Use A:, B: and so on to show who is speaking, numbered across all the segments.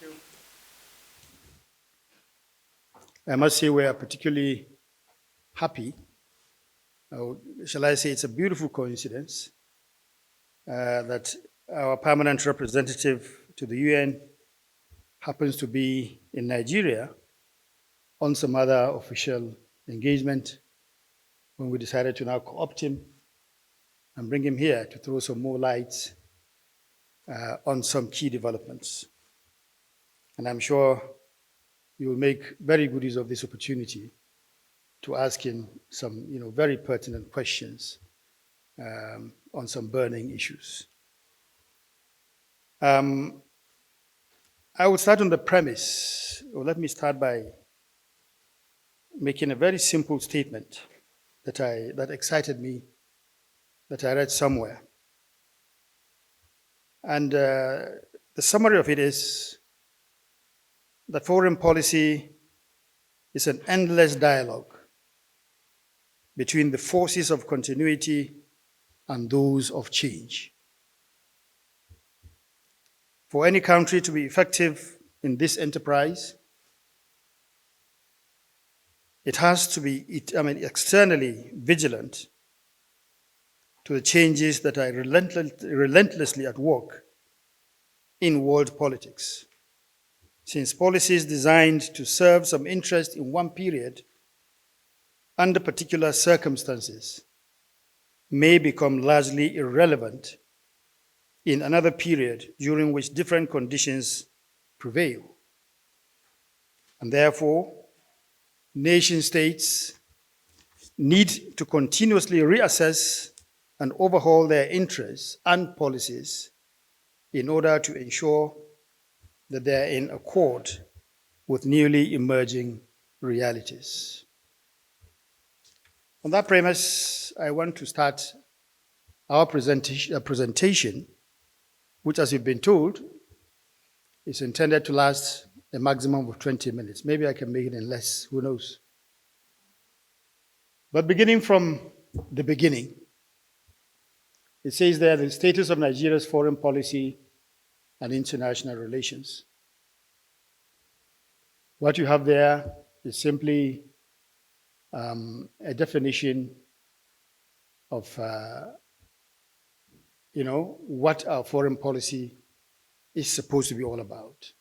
A: you. I must say we are particularly happy. Shall I say it's a beautiful coincidence that our permanent representative to the UN happens to be in Nigeria on some other official engagement when we decided to now co-opt him and bring him here to throw some more light on some key developments. And I'm sure you will make very good use of this opportunity to ask him some very pertinent questions on some burning issues. I would start on the premise, or let me start by making a very simple statement that excited me, that I read somewhere. And the summary of it is that foreign policy is an endless dialogue between the forces of continuity and those of change. For any country to be effective in this enterprise, it has to be externally vigilant to the changes that are relentlessly at work in world politics, since policies designed to serve some interest in one period under particular circumstances may become largely irrelevant in another period during which different conditions prevail. And therefore, nation states need to continuously reassess and overhaul their interests and policies in order to ensure that they are in accord with newly emerging realities. On that premise, I want to start our presentation, which, as you've been told, is intended to last a maximum of 20 minutes. Maybe I can make it in less, who knows? But beginning from the beginning, it says there the status of Nigeria's foreign policy and international relations. What you have there is simply a definition of what our foreign policy is supposed to be all about.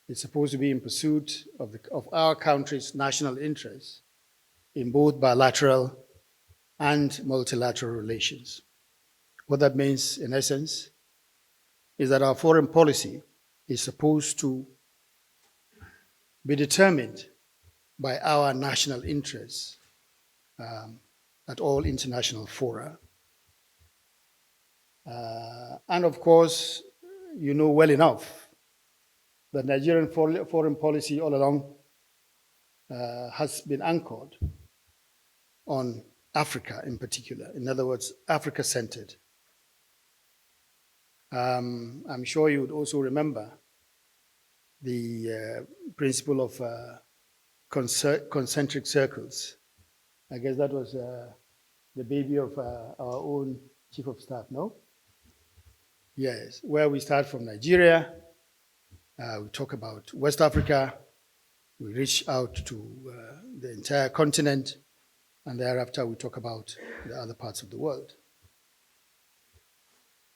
A: It's supposed to be in pursuit of our country's national interests in both bilateral and multilateral relations. What that means, in essence, is that our foreign policy is supposed to be determined by our national interests at all international fora. And of course, you know well enough that Nigerian foreign policy all along has been anchored on Africa in particular. In other words, Africa-centered. I'm sure you would also remember the principle of concentric circles. I guess that was the baby of our own chief of staff, no? Yes, where we start from Nigeria, we talk about West Africa, we reach out to the entire continent, and thereafter we talk about the other parts of the world.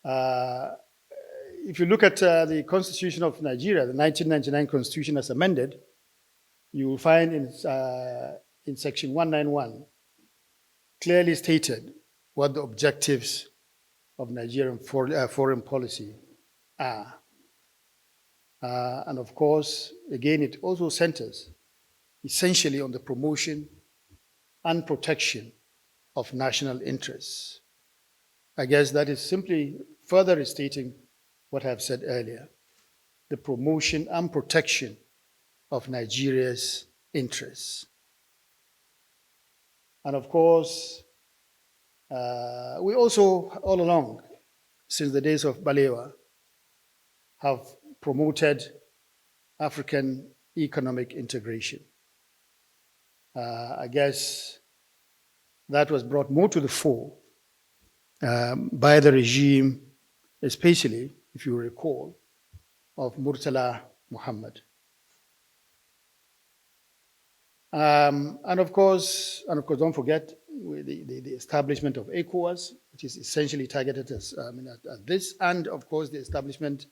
A: If you look at the Constitution of Nigeria, the 1999 Constitution as amended, you will find in section 191 clearly stated what the objectives of Nigerian foreign policy are. And of course, again, it also centers essentially on the promotion and protection of national interests. I guess that is simply further restating what I've said earlier, the promotion and protection of Nigeria's interests. And of course, we also, all along, since the days of Balewa, have promoted African economic integration. I guess that was brought more to the fore by the regime, especially, if you recall, of Murtala Muhammad. And of course, don't forget the establishment of ECOWAS, which is essentially targeted at this, and of course the establishment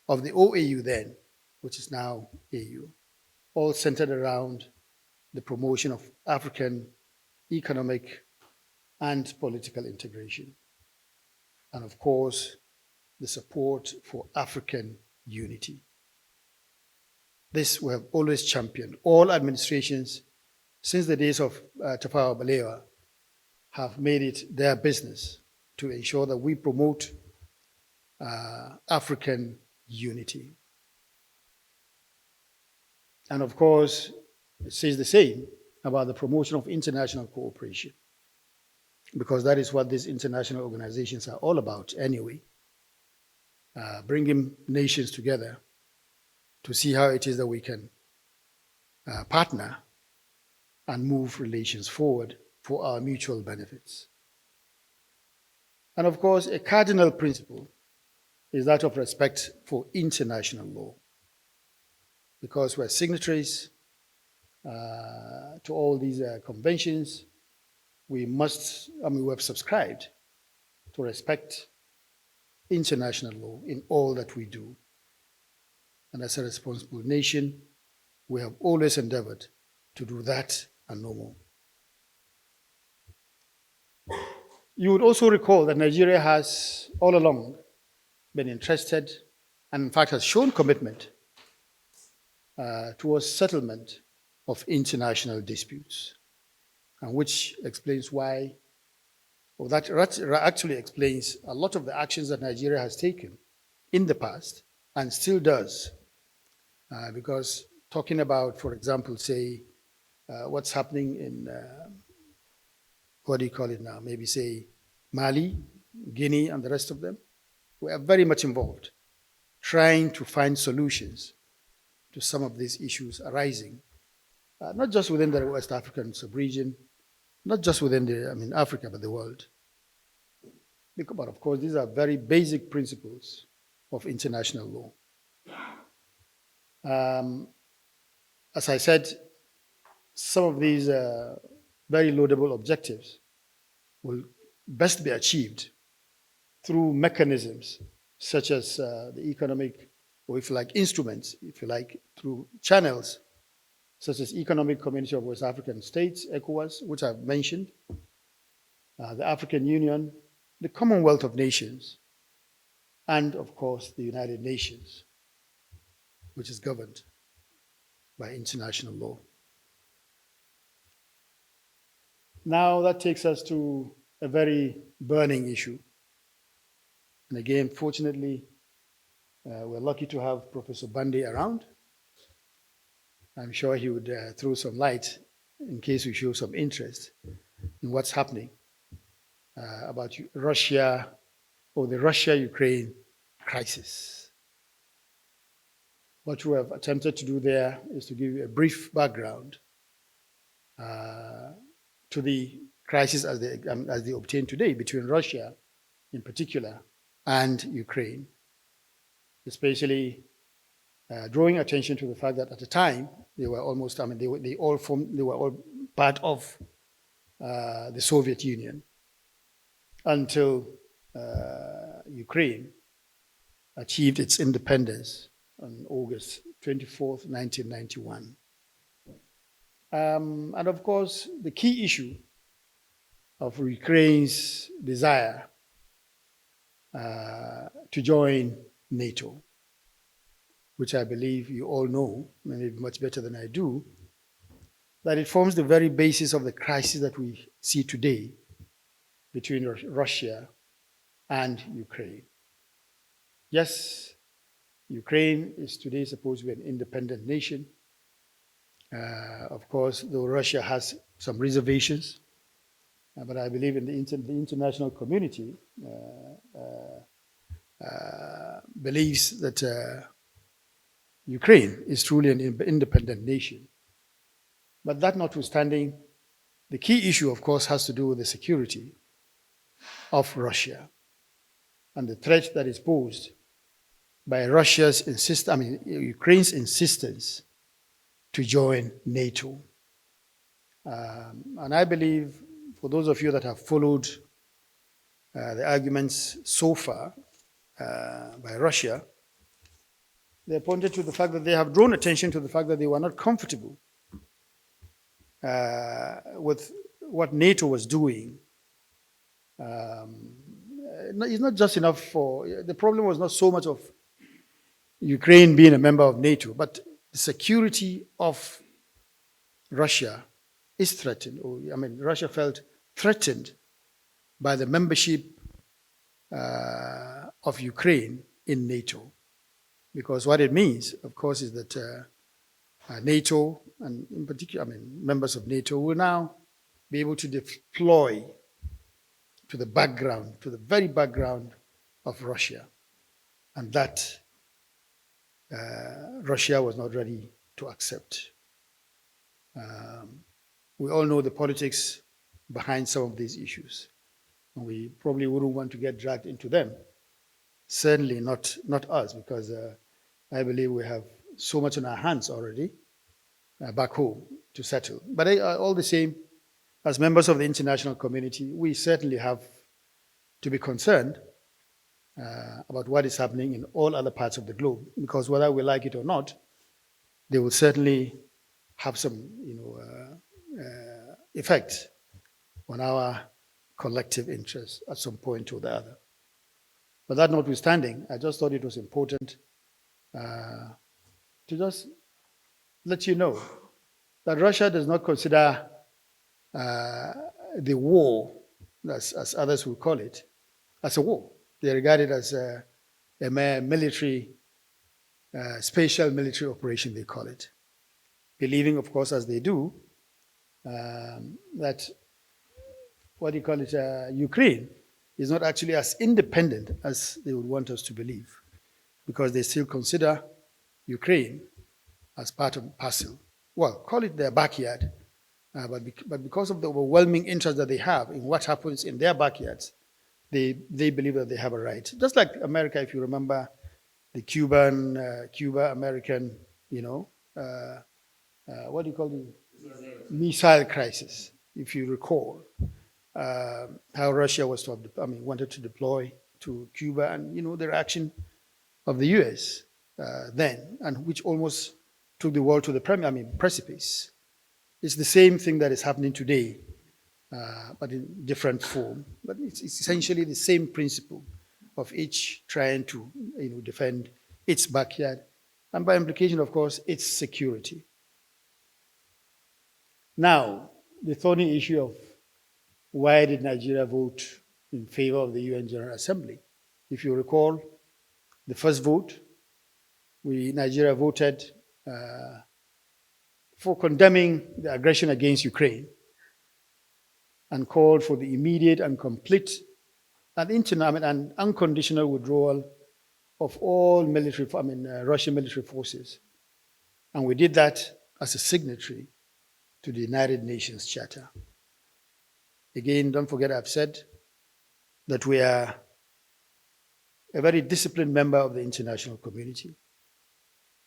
A: of the OAU then, which is now AU, all centered around the promotion of African economic and political integration. And of course, the support for African unity. This we have always championed. All administrations since the days of Tafawa Balewa have made it their business to ensure that we promote African unity. And of course, it says the same about the promotion of international cooperation, because that is what these international organizations are all about anyway, bringing nations together to see how it is that we can partner and move relations forward for our mutual benefits. And of course, a cardinal principle is that of respect for international law, because we're signatories to all these conventions. We have subscribed to respect international law in all that we do. And as a responsible nation, we have always endeavored to do that and no more. You would also recall that Nigeria has all along been interested and in fact has shown commitment towards settlement of international disputes, and which explains why, or that actually explains a lot of the actions that Nigeria has taken in the past and still does. Because talking about, for example, say, what's happening in, what do you call it now? Maybe say Mali, Guinea, and the rest of them. We are very much involved trying to find solutions to some of these issues arising, not just within the West African sub-region, not just within Africa, but the world. But of course, these are very basic principles of international law. As I said, some of these very laudable objectives will best be achieved through mechanisms such as the economic, or if you like, instruments, if you like, through channels such as Economic Community of West African States, ECOWAS, which I've mentioned, the African Union, the Commonwealth of Nations, and of course the United Nations, which is governed by international law. Now that takes us to a very burning issue. And again, fortunately, we're lucky to have Professor Bande around. I'm sure he would throw some light in case we show some interest in what's happening about Russia, or the Russia-Ukraine crisis. What we have attempted to do there is to give you a brief background to the crisis as they obtain today between Russia in particular and Ukraine, especially drawing attention to the fact that at the time they were almost, they were all part of the Soviet Union until Ukraine achieved its independence on August 24th, 1991. And of course, the key issue of Ukraine's desire to join NATO, which I believe you all know, maybe much better than I do, that it forms the very basis of the crisis that we see today between Russia and Ukraine. Yes, Ukraine is today supposed to be an independent nation. Of course, though Russia has some reservations, but I believe in the international community believes that Ukraine is truly an independent nation. But that notwithstanding, the key issue, of course, has to do with the security of Russia and the threat that is posed by Ukraine's insistence to join NATO. And I believe, for those of you that have followed the arguments so far by Russia, they pointed to the fact that they have drawn attention to the fact that they were not comfortable with what NATO was doing. It's not just enough the problem was not so much of Ukraine being a member of NATO, but the security of Russia is threatened. Russia felt threatened by the membership of Ukraine in NATO. Because what it means, of course, is that NATO, and in particular, members of NATO, will now be able to deploy to the background, to the very background of Russia. And that Russia was not ready to accept. We all know the politics behind some of these issues. And we probably wouldn't want to get dragged into them. Certainly not us, because I believe we have so much on our hands already back home to settle. But all the same, as members of the international community, we certainly have to be concerned about what is happening in all other parts of the globe, because whether we like it or not, they will certainly have some effect on our collective interests at some point or the other. But that notwithstanding, I just thought it was important to just let you know that Russia does not consider the war, as others will call it, as a war. They regard it as a mere military, spatial military operation, they call it. Believing, of course, as they do, that, Ukraine is not actually as independent as they would want us to believe, because they still consider Ukraine as part and parcel. Well, call it their backyard, but because of the overwhelming interest that they have in what happens in their backyards, they believe that they have a right. Just like America, if you remember the Cuba-American, missile crisis, if you recall, how Russia was wanted to deploy to Cuba, and the reaction of the US then, and which almost took the world to the precipice. It's the same thing that is happening today, but in different form. But it's essentially the same principle of each trying to defend its backyard, and by implication, of course, its security. Now, the thorny issue of why did Nigeria vote in favor of the UN General Assembly? If you recall, the first vote, Nigeria voted for condemning the aggression against Ukraine and called for the immediate and complete and unconditional withdrawal of all Russian military forces. And we did that as a signatory to the United Nations Charter. Again, don't forget I've said that we are a very disciplined member of the international community,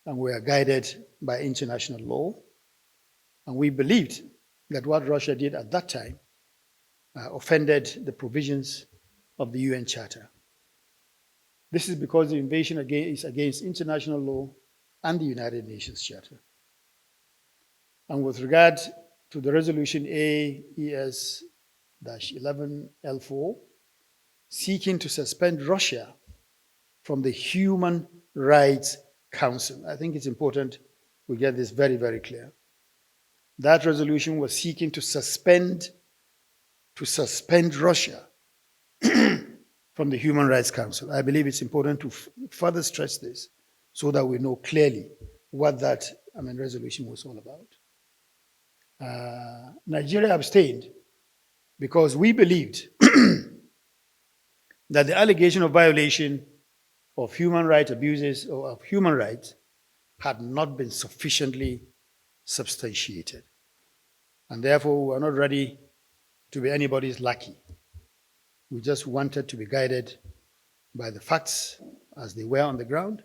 A: and we are guided by international law. And we believed that what Russia did at that time offended the provisions of the UN Charter. This is because the invasion is against international law and the United Nations Charter. And with regard to the resolution AES-11L4, seeking to suspend Russia from the Human Rights Council, I think it's important we get this very, very clear. That resolution was seeking to suspend Russia from the Human Rights Council. I believe it's important to further stress this so that we know clearly what that resolution was all about. Nigeria abstained because we believed that the allegation of violation of human rights abuses or of human rights had not been sufficiently substantiated. And therefore, we were not ready to be anybody's lackey. We just wanted to be guided by the facts as they were on the ground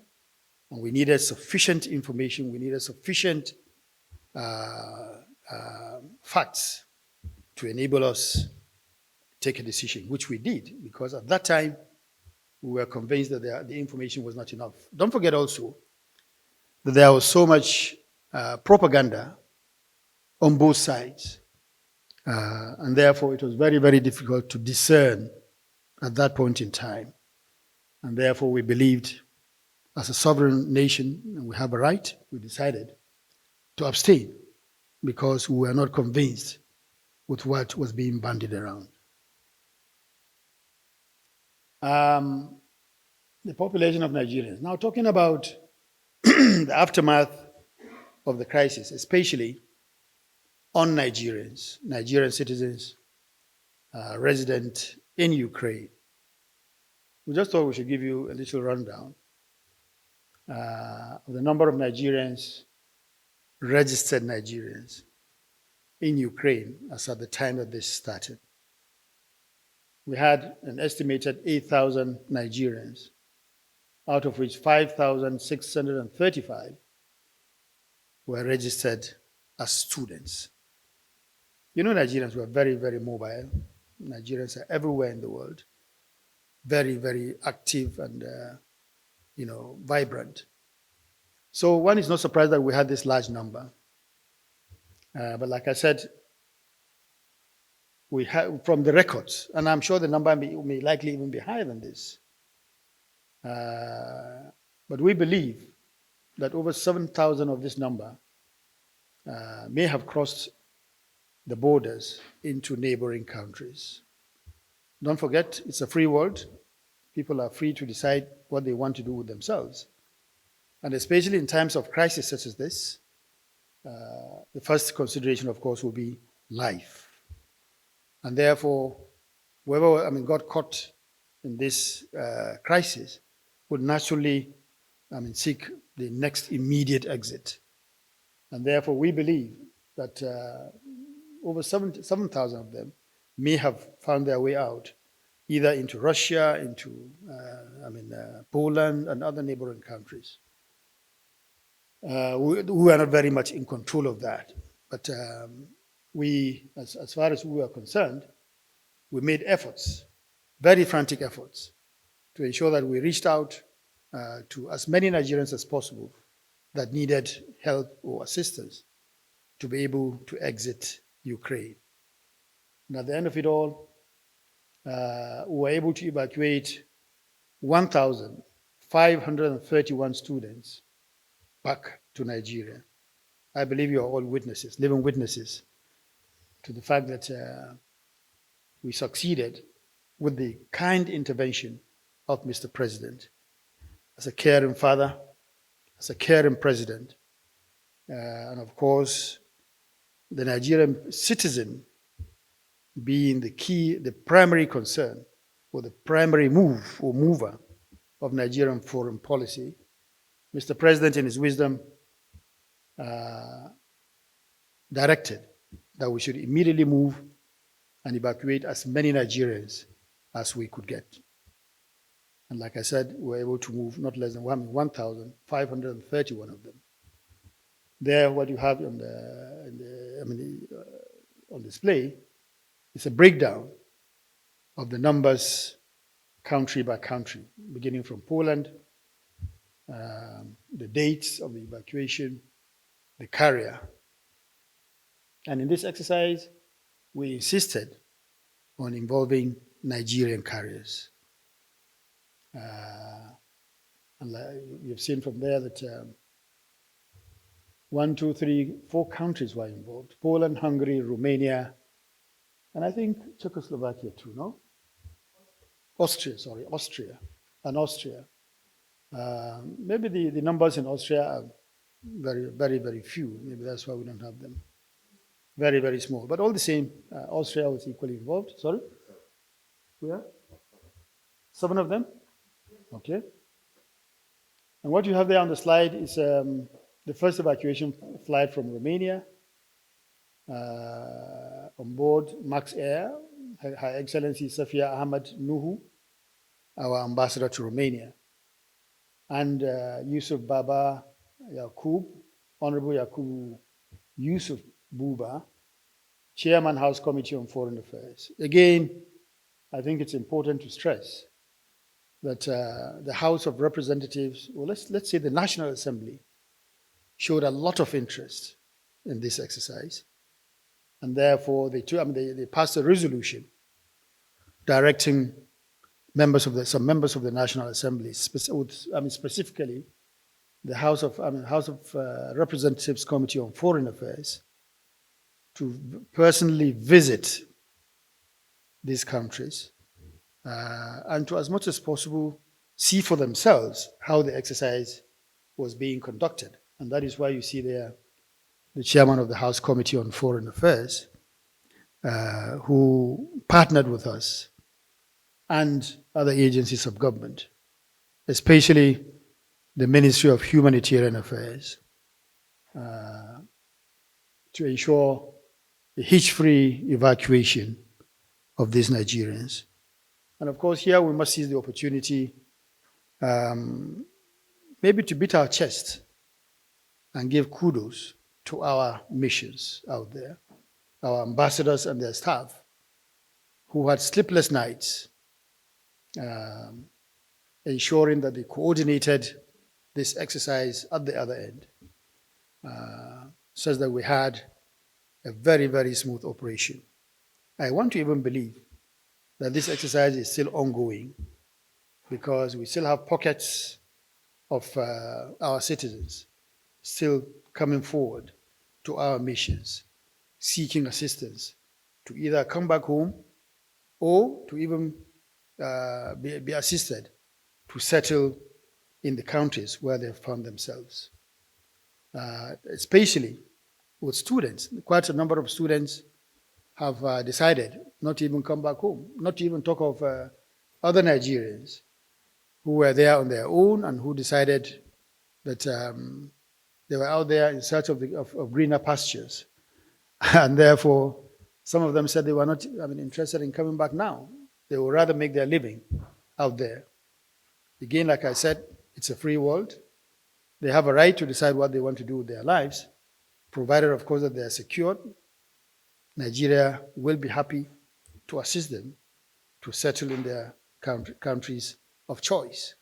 A: And we needed sufficient information, we needed sufficient facts to enable us take a decision, which we did, because at that time, we were convinced that the information was not enough. Don't forget also that there was so much propaganda on both sides. And therefore, it was very, very difficult to discern at that point in time. And therefore, we believed as a sovereign nation, and we have a right, we decided to abstain because we were not convinced with what was being bandied around. The population of Nigerians. Now, talking about the aftermath of the crisis, especially on Nigerians, Nigerian citizens resident in Ukraine. We just thought we should give you a little rundown of the number of Nigerians, registered Nigerians in Ukraine as at the time that this started. We had an estimated 8,000 Nigerians, out of which 5,635 were registered as students. You know, Nigerians were very, very mobile. Nigerians are everywhere in the world, very, very active and, vibrant. So one is not surprised that we had this large number. But like I said, we have from the records, and I'm sure the number may likely even be higher than this. But we believe that over 7,000 of this number may have crossed the borders into neighboring countries. Don't forget, it's a free world. People are free to decide what they want to do with themselves. And especially in times of crisis such as this, the first consideration, of course, will be life. And therefore, whoever got caught in this crisis would naturally seek the next immediate exit. And therefore, we believe that over 7,000 of them may have found their way out, either into Russia, into Poland, and other neighboring countries. We are not very much in control of that. But we, as far as we are concerned, we made efforts, very frantic efforts, to ensure that we reached out to as many Nigerians as possible that needed help or assistance to be able to exit Ukraine. And at the end of it all, we were able to evacuate 1,531 students back to Nigeria. I believe you are all witnesses, living witnesses, to the fact that we succeeded with the kind intervention of Mr. President, as a caring father, as a caring president, and of course, the Nigerian citizen being the primary concern, or the primary mover of Nigerian foreign policy. Mr. President, in his wisdom, directed that we should immediately move and evacuate as many Nigerians as we could get. And like I said, we were able to move not less than 1,531 of them. There, what you have on on display is a breakdown of the numbers country by country, beginning from Poland, the dates of the evacuation, the carrier. And in this exercise, we insisted on involving Nigerian carriers. And you've seen from there that 4 countries were involved: Poland, Hungary, Romania, and I think Czechoslovakia too, no? Austria. And Austria. Maybe the numbers in Austria are very, very, very few. Maybe that's why we don't have them. Very, very small. But all the same, Austria was equally involved. Sorry? Where? 7 of them? Okay. And what you have there on the slide is the first evacuation flight from Romania on board Max Air, Her Excellency Safia Ahmad Nuhu, our ambassador to Romania. and Yusuf Baba Yakub, Honorable Yakub Yusuf Buba, Chairman, House Committee on Foreign Affairs. Again, I think it's important to stress that the House of Representatives, well, let's say the National Assembly, showed a lot of interest in this exercise. And therefore, they passed a resolution directing some members of the National Assembly, specifically the House of Representatives Committee on Foreign Affairs, to personally visit these countries and to, as much as possible, see for themselves how the exercise was being conducted. And that is why you see there the chairman of the House Committee on Foreign Affairs, who partnered with us and other agencies of government, especially the Ministry of Humanitarian Affairs, to ensure a hitch-free evacuation of these Nigerians. And of course, here we must seize the opportunity maybe to beat our chest and give kudos to our missions out there, our ambassadors and their staff, who had sleepless nights, ensuring that they coordinated this exercise at the other end, such that we had a very, very smooth operation. I want to even believe that this exercise is still ongoing, because we still have pockets of our citizens still coming forward to our missions, seeking assistance to either come back home or to even be assisted to settle in the countries where they have found themselves. Especially with students, quite a number of students have decided not to even come back home, not to even talk of other Nigerians who were there on their own and who decided that they were out there in search of greener pastures. And therefore, some of them said they were not interested in coming back now. They would rather make their living out there. Again, like I said, it's a free world. They have a right to decide what they want to do with their lives, provided, of course, that they are secured. Nigeria will be happy to assist them to settle in their countries of choice.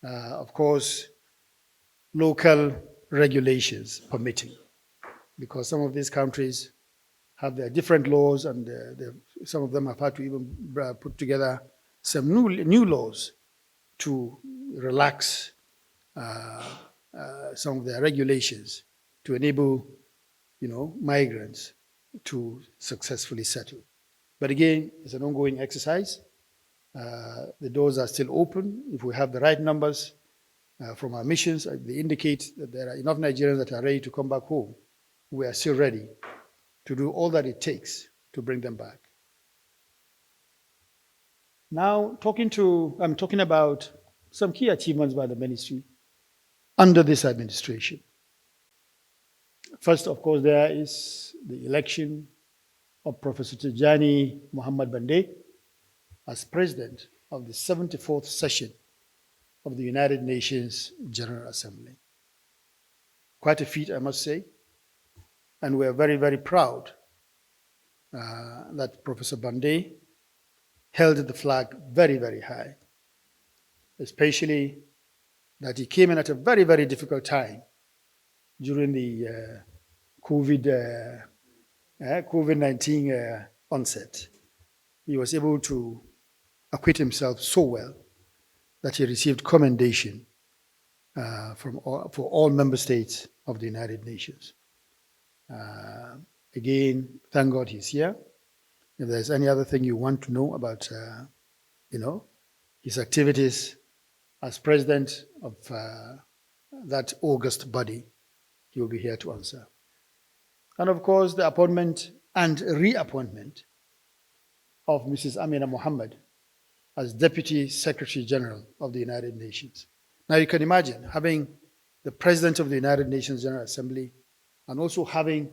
A: Of course, local regulations permitting, because some of these countries have their different laws, and some of them have had to even put together some new laws to relax some of their regulations to enable, migrants to successfully settle. But again, it's an ongoing exercise. The doors are still open. If we have the right numbers from our missions, they indicate that there are enough Nigerians that are ready to come back home. We are still ready to do all that it takes to bring them back. Now, I'm talking about some key achievements by the ministry under this administration. First, of course, there is the election of Professor Tijani Muhammad Bande as president of the 74th session of the United Nations General Assembly. Quite a feat, I must say. And we are very, very proud that Professor Bande held the flag very, very high, especially that he came in at a very, very difficult time during the COVID-19 onset. He was able to acquit himself so well that he received commendation for all member states of the United Nations. Again, thank God he's here. If there's any other thing you want to know about, his activities as president of that august body, he will be here to answer. And of course, the appointment and reappointment of Mrs. Amina Mohammed as Deputy Secretary General of the United Nations. Now you can imagine having the President of the United Nations General Assembly and also having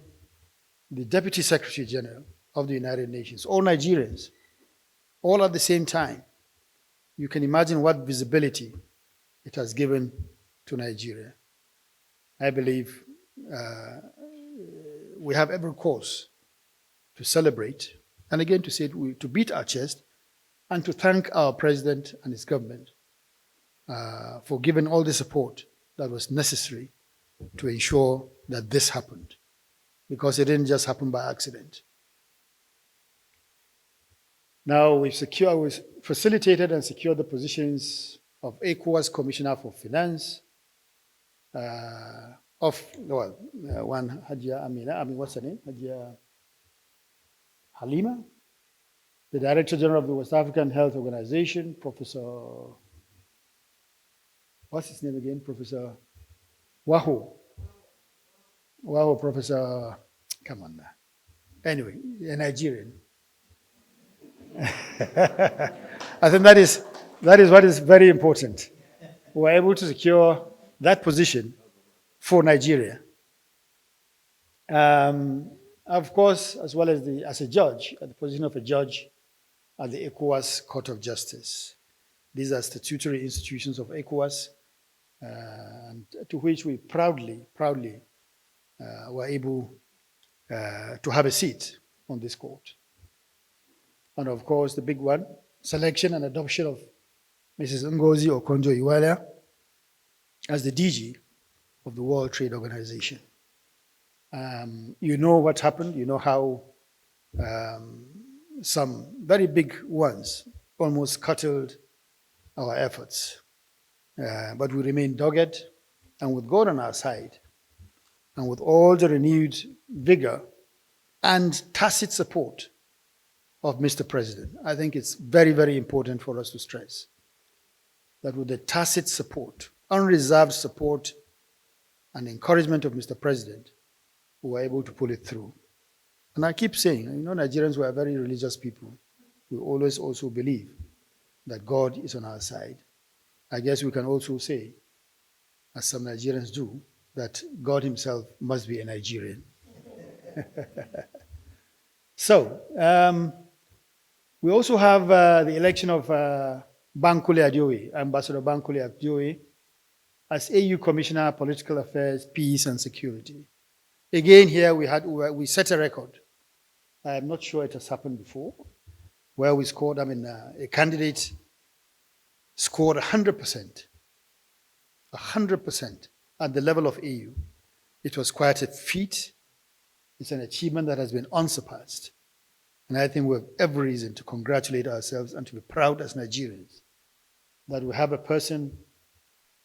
A: the Deputy Secretary General of the United Nations, all Nigerians, all at the same time. You can imagine what visibility it has given to Nigeria. I believe we have every cause to celebrate, and again to say to beat our chest and to thank our president and his government for giving all the support that was necessary to ensure that this happened, because it didn't just happen by accident. Now we've facilitated and secured the positions of ECOWAS Commissioner for Finance, one Hajia Amina, what's her name? Hajia Halima, the Director General of the West African Health Organization, Professor, what's his name again? Professor Waho, Professor, come on now. Anyway, a Nigerian. I think that is what is very important. We were able to secure that position for Nigeria. Of course, as well as a judge, at the position of a judge at the ECOWAS Court of Justice. These are statutory institutions of ECOWAS, and to which we proudly were able to have a seat on this court. And of course, the big one, selection and adoption of Mrs. Ngozi Okonjo-Iweala as the DG of the World Trade Organization. You know what happened. You know how some very big ones almost scuttled our efforts. But we remain dogged, and with God on our side, and with all the renewed vigor and tacit support of Mr. President. I think it's very, very important for us to stress that with the tacit support, unreserved support, and encouragement of Mr. President, we were able to pull it through. And I keep saying, Nigerians were very religious people. We always also believe that God is on our side. I guess we can also say, as some Nigerians do, that God himself must be a Nigerian. So, we also have the election of Bankole Adeoye, Ambassador Bankole Adeoye, as AU Commissioner, Political Affairs, Peace and Security. Again, here we set a record. I am not sure it has happened before, where we scored, a candidate scored 100% at the level of AU. It was quite a feat. It's an achievement that has been unsurpassed. And I think we have every reason to congratulate ourselves and to be proud as Nigerians that we have a person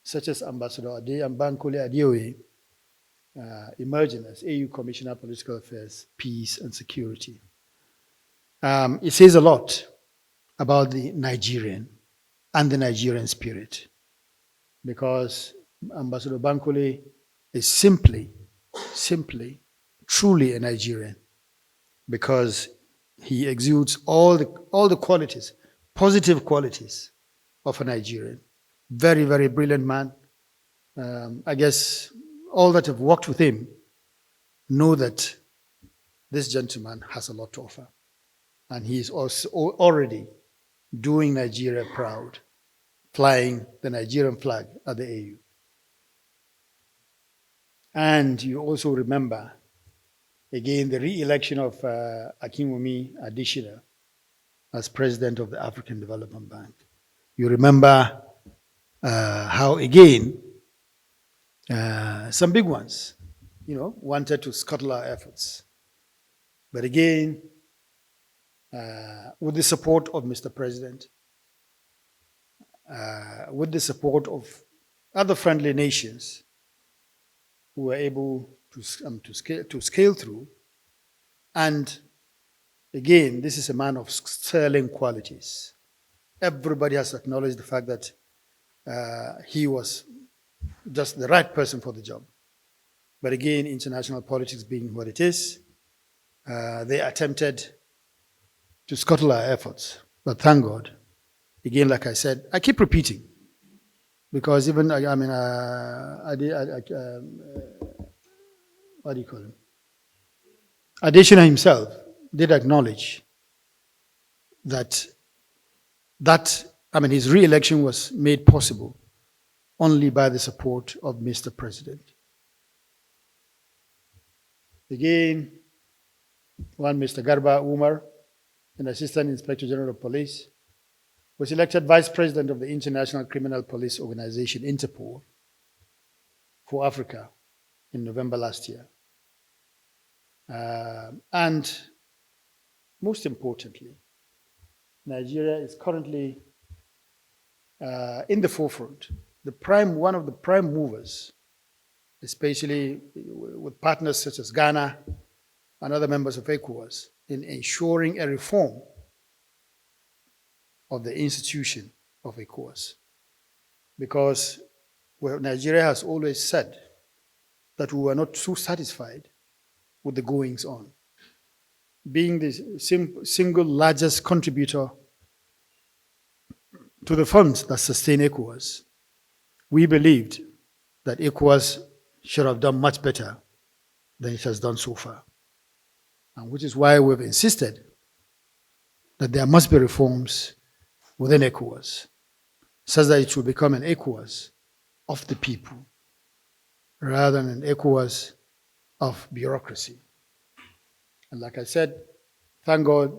A: such as Ambassador Bankole Adeoye emerging as AU Commissioner, Political Affairs, Peace and Security. It says a lot about the Nigerian and the Nigerian spirit, because Ambassador Bankole is simply, truly a Nigerian, because he exudes all the qualities, positive qualities of a Nigerian. Very, very brilliant man. I guess all that have worked with him know that this gentleman has a lot to offer. And he is also already doing Nigeria proud, flying the Nigerian flag at the AU. And you also remember, again, the re-election of Akinwumi Adesina as president of the African Development Bank. You remember how, again, some big ones, wanted to scuttle our efforts. But again, with the support of Mr. President, with the support of other friendly nations who were able to scale through. And again, this is a man of sterling qualities. Everybody has acknowledged the fact that he was just the right person for the job. But again, international politics being what it is, they attempted to scuttle our efforts. But thank God, again, like I said, I keep repeating, because even, what do you call him? Adesina himself did acknowledge that his re-election was made possible only by the support of Mr. President. Again, one Mr. Garba Umar, an Assistant Inspector General of Police, was elected Vice President of the International Criminal Police Organization, Interpol, for Africa in November last year. And most importantly, Nigeria is currently in the forefront, one of the prime movers, especially with partners such as Ghana and other members of ECOWAS, in ensuring a reform of the institution of ECOWAS. Because Nigeria has always said that we were not too satisfied with the goings on. Being the single largest contributor to the funds that sustain ECOWAS, we believed that ECOWAS should have done much better than it has done so far. And which is why we've insisted that there must be reforms within ECOWAS, such that it will become an ECOWAS of the people, rather than an ECOWAS of bureaucracy. And like I said, thank God,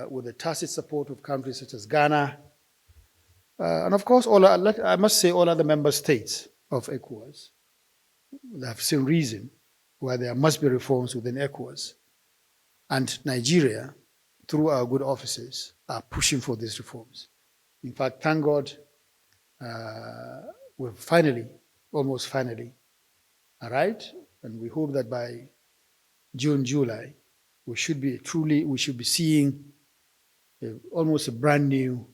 A: with the tacit support of countries such as Ghana, and of course, I must say all other member states of ECOWAS, they have seen reason why there must be reforms within ECOWAS. And Nigeria, through our good officers, are pushing for these reforms. In fact, thank God, we've finally, almost finally, arrived, and we hope that by June, July, we should be seeing almost a brand new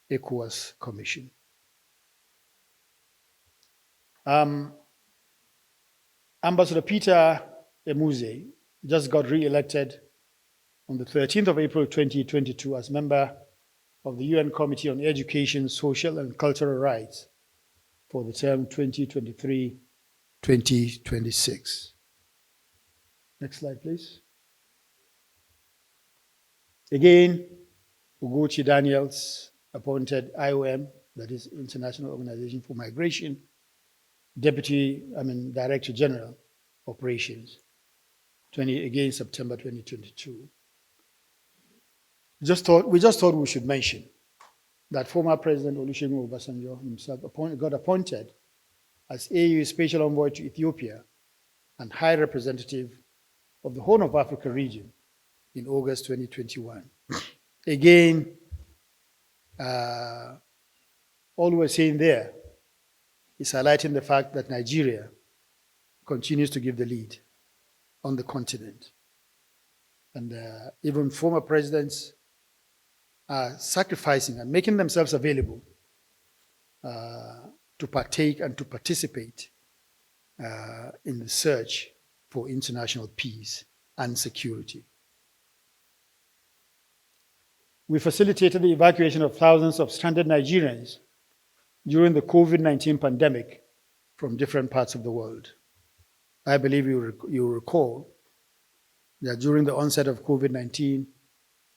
A: ECOWAS Commission. Ambassador Peter Emuze just got re-elected on the 13th of April 2022 as member of the UN Committee on Education, Social and Cultural Rights for the term 2023-2026. Next slide, please. Again, Ugochi Daniels appointed IOM, that is International Organization for Migration, Director General Operations, again September 2022. We just thought we should mention that former President Olusegun Obasanjo himself got appointed as AU Special Envoy to Ethiopia and High Representative of the Horn of Africa region in August 2021. Again, all we're saying there is highlighting the fact that Nigeria continues to give the lead on the continent. And even former presidents are sacrificing and making themselves available to partake and to participate in the search for international peace and security. We facilitated the evacuation of thousands of stranded Nigerians during the COVID-19 pandemic from different parts of the world. I believe you recall that during the onset of COVID-19,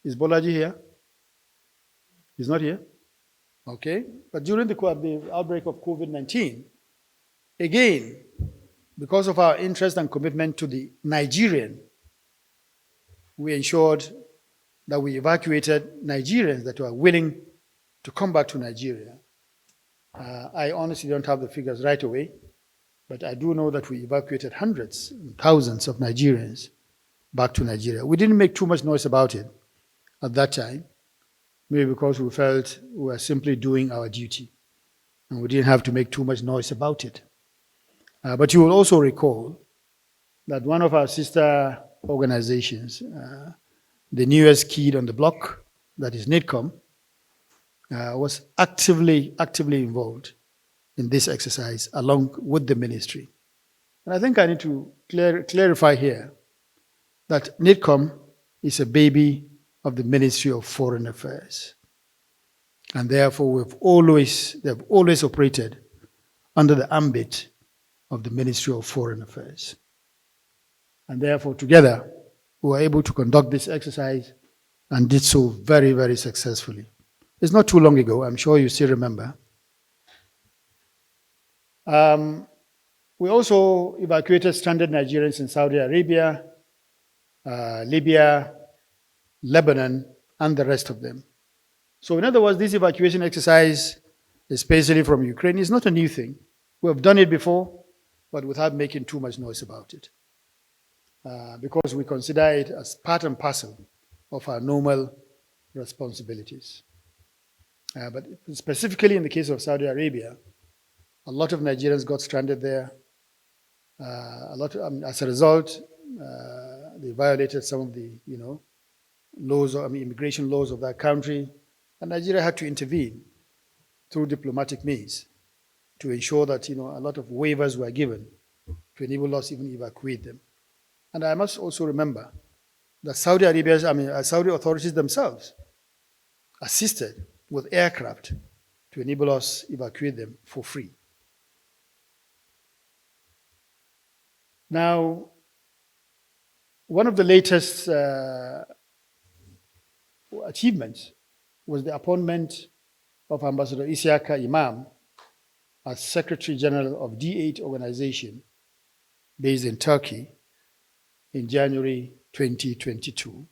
A: is Bolaji here? He's not here? Okay. But during the outbreak of COVID-19, again, because of our interest and commitment to the Nigerian, we ensured that we evacuated Nigerians that were willing to come back to Nigeria. I honestly don't have the figures right away, but I do know that we evacuated hundreds and thousands of Nigerians back to Nigeria. We didn't make too much noise about it at that time, maybe because we felt we were simply doing our duty and we didn't have to make too much noise about it. But you will also recall that one of our sister organizations, the newest kid on the block, that is NIDCOM, was actively involved in this exercise along with the ministry. And I think I need to clarify here that NIDCOM is a baby of the Ministry of Foreign Affairs. And therefore they've always operated under the ambit of the Ministry of Foreign Affairs. And therefore together we were able to conduct this exercise and did so very, very successfully. It's not too long ago, I'm sure you still remember, We also evacuated stranded Nigerians in Saudi Arabia, Libya, Lebanon, and the rest of them. So in other words, this evacuation exercise, especially from Ukraine, is not a new thing. We have done it before, but without making too much noise about it. Because we consider it as part and parcel of our normal responsibilities. But specifically in the case of Saudi Arabia, a lot of Nigerians got stranded there. As a result, they violated some of the, laws, immigration laws of that country, and Nigeria had to intervene through diplomatic means to ensure that, a lot of waivers were given to enable us even evacuate them. And I must also remember that Saudi authorities themselves assisted with aircraft to enable us evacuate them for free. Now, one of the latest achievements was the appointment of Ambassador Isiaka Imam as Secretary General of D8 organization based in Turkey in January 2022.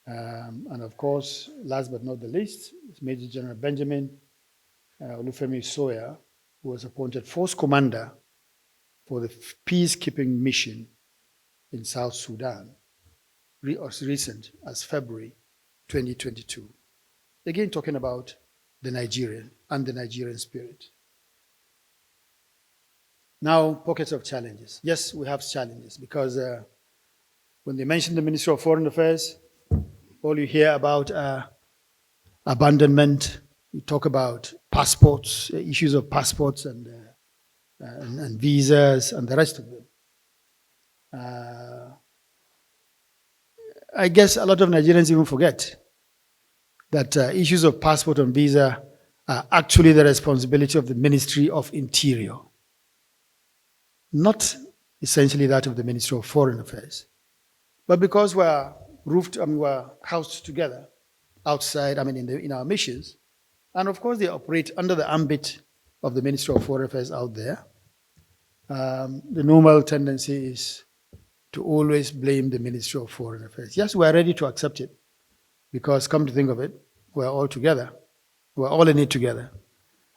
A: And of course, last but not the least, is Major General Benjamin Olufemi Soya, who was appointed Force Commander for the peacekeeping mission in South Sudan, as recent as February 2022. Again, talking about the Nigerian and the Nigerian spirit. Now, pockets of challenges. Yes, we have challenges because when they mention the Ministry of Foreign Affairs, all you hear about abandonment. You talk about passports, issues of passports and visas and the rest of them. I guess a lot of Nigerians even forget that issues of passport and visa are actually the responsibility of the Ministry of Interior, not essentially that of the Ministry of Foreign Affairs. But because we're housed together outside, in our missions, and of course they operate under the ambit of the Ministry of Foreign Affairs out there, the normal tendency is to always blame the Ministry of Foreign Affairs. Yes, we are ready to accept it because, come to think of it, we're all together. We're all in it together.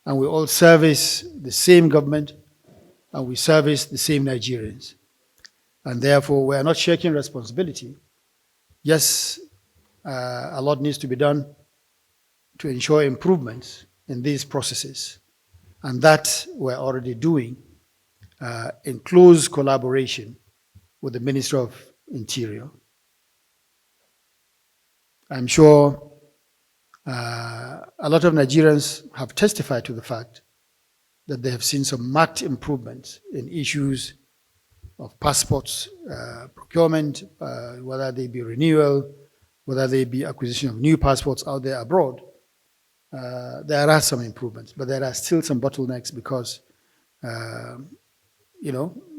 A: And we all service the same government and we service the same Nigerians. And therefore, we are not shirking responsibility. Yes, a lot needs to be done to ensure improvements in these processes. And that we're already doing in close collaboration with the Ministry of Interior. I'm sure a lot of Nigerians have testified to the fact that they have seen some marked improvements in issues of passports, procurement, whether they be renewal, whether they be acquisition of new passports out there abroad. There are some improvements, but there are still some bottlenecks because,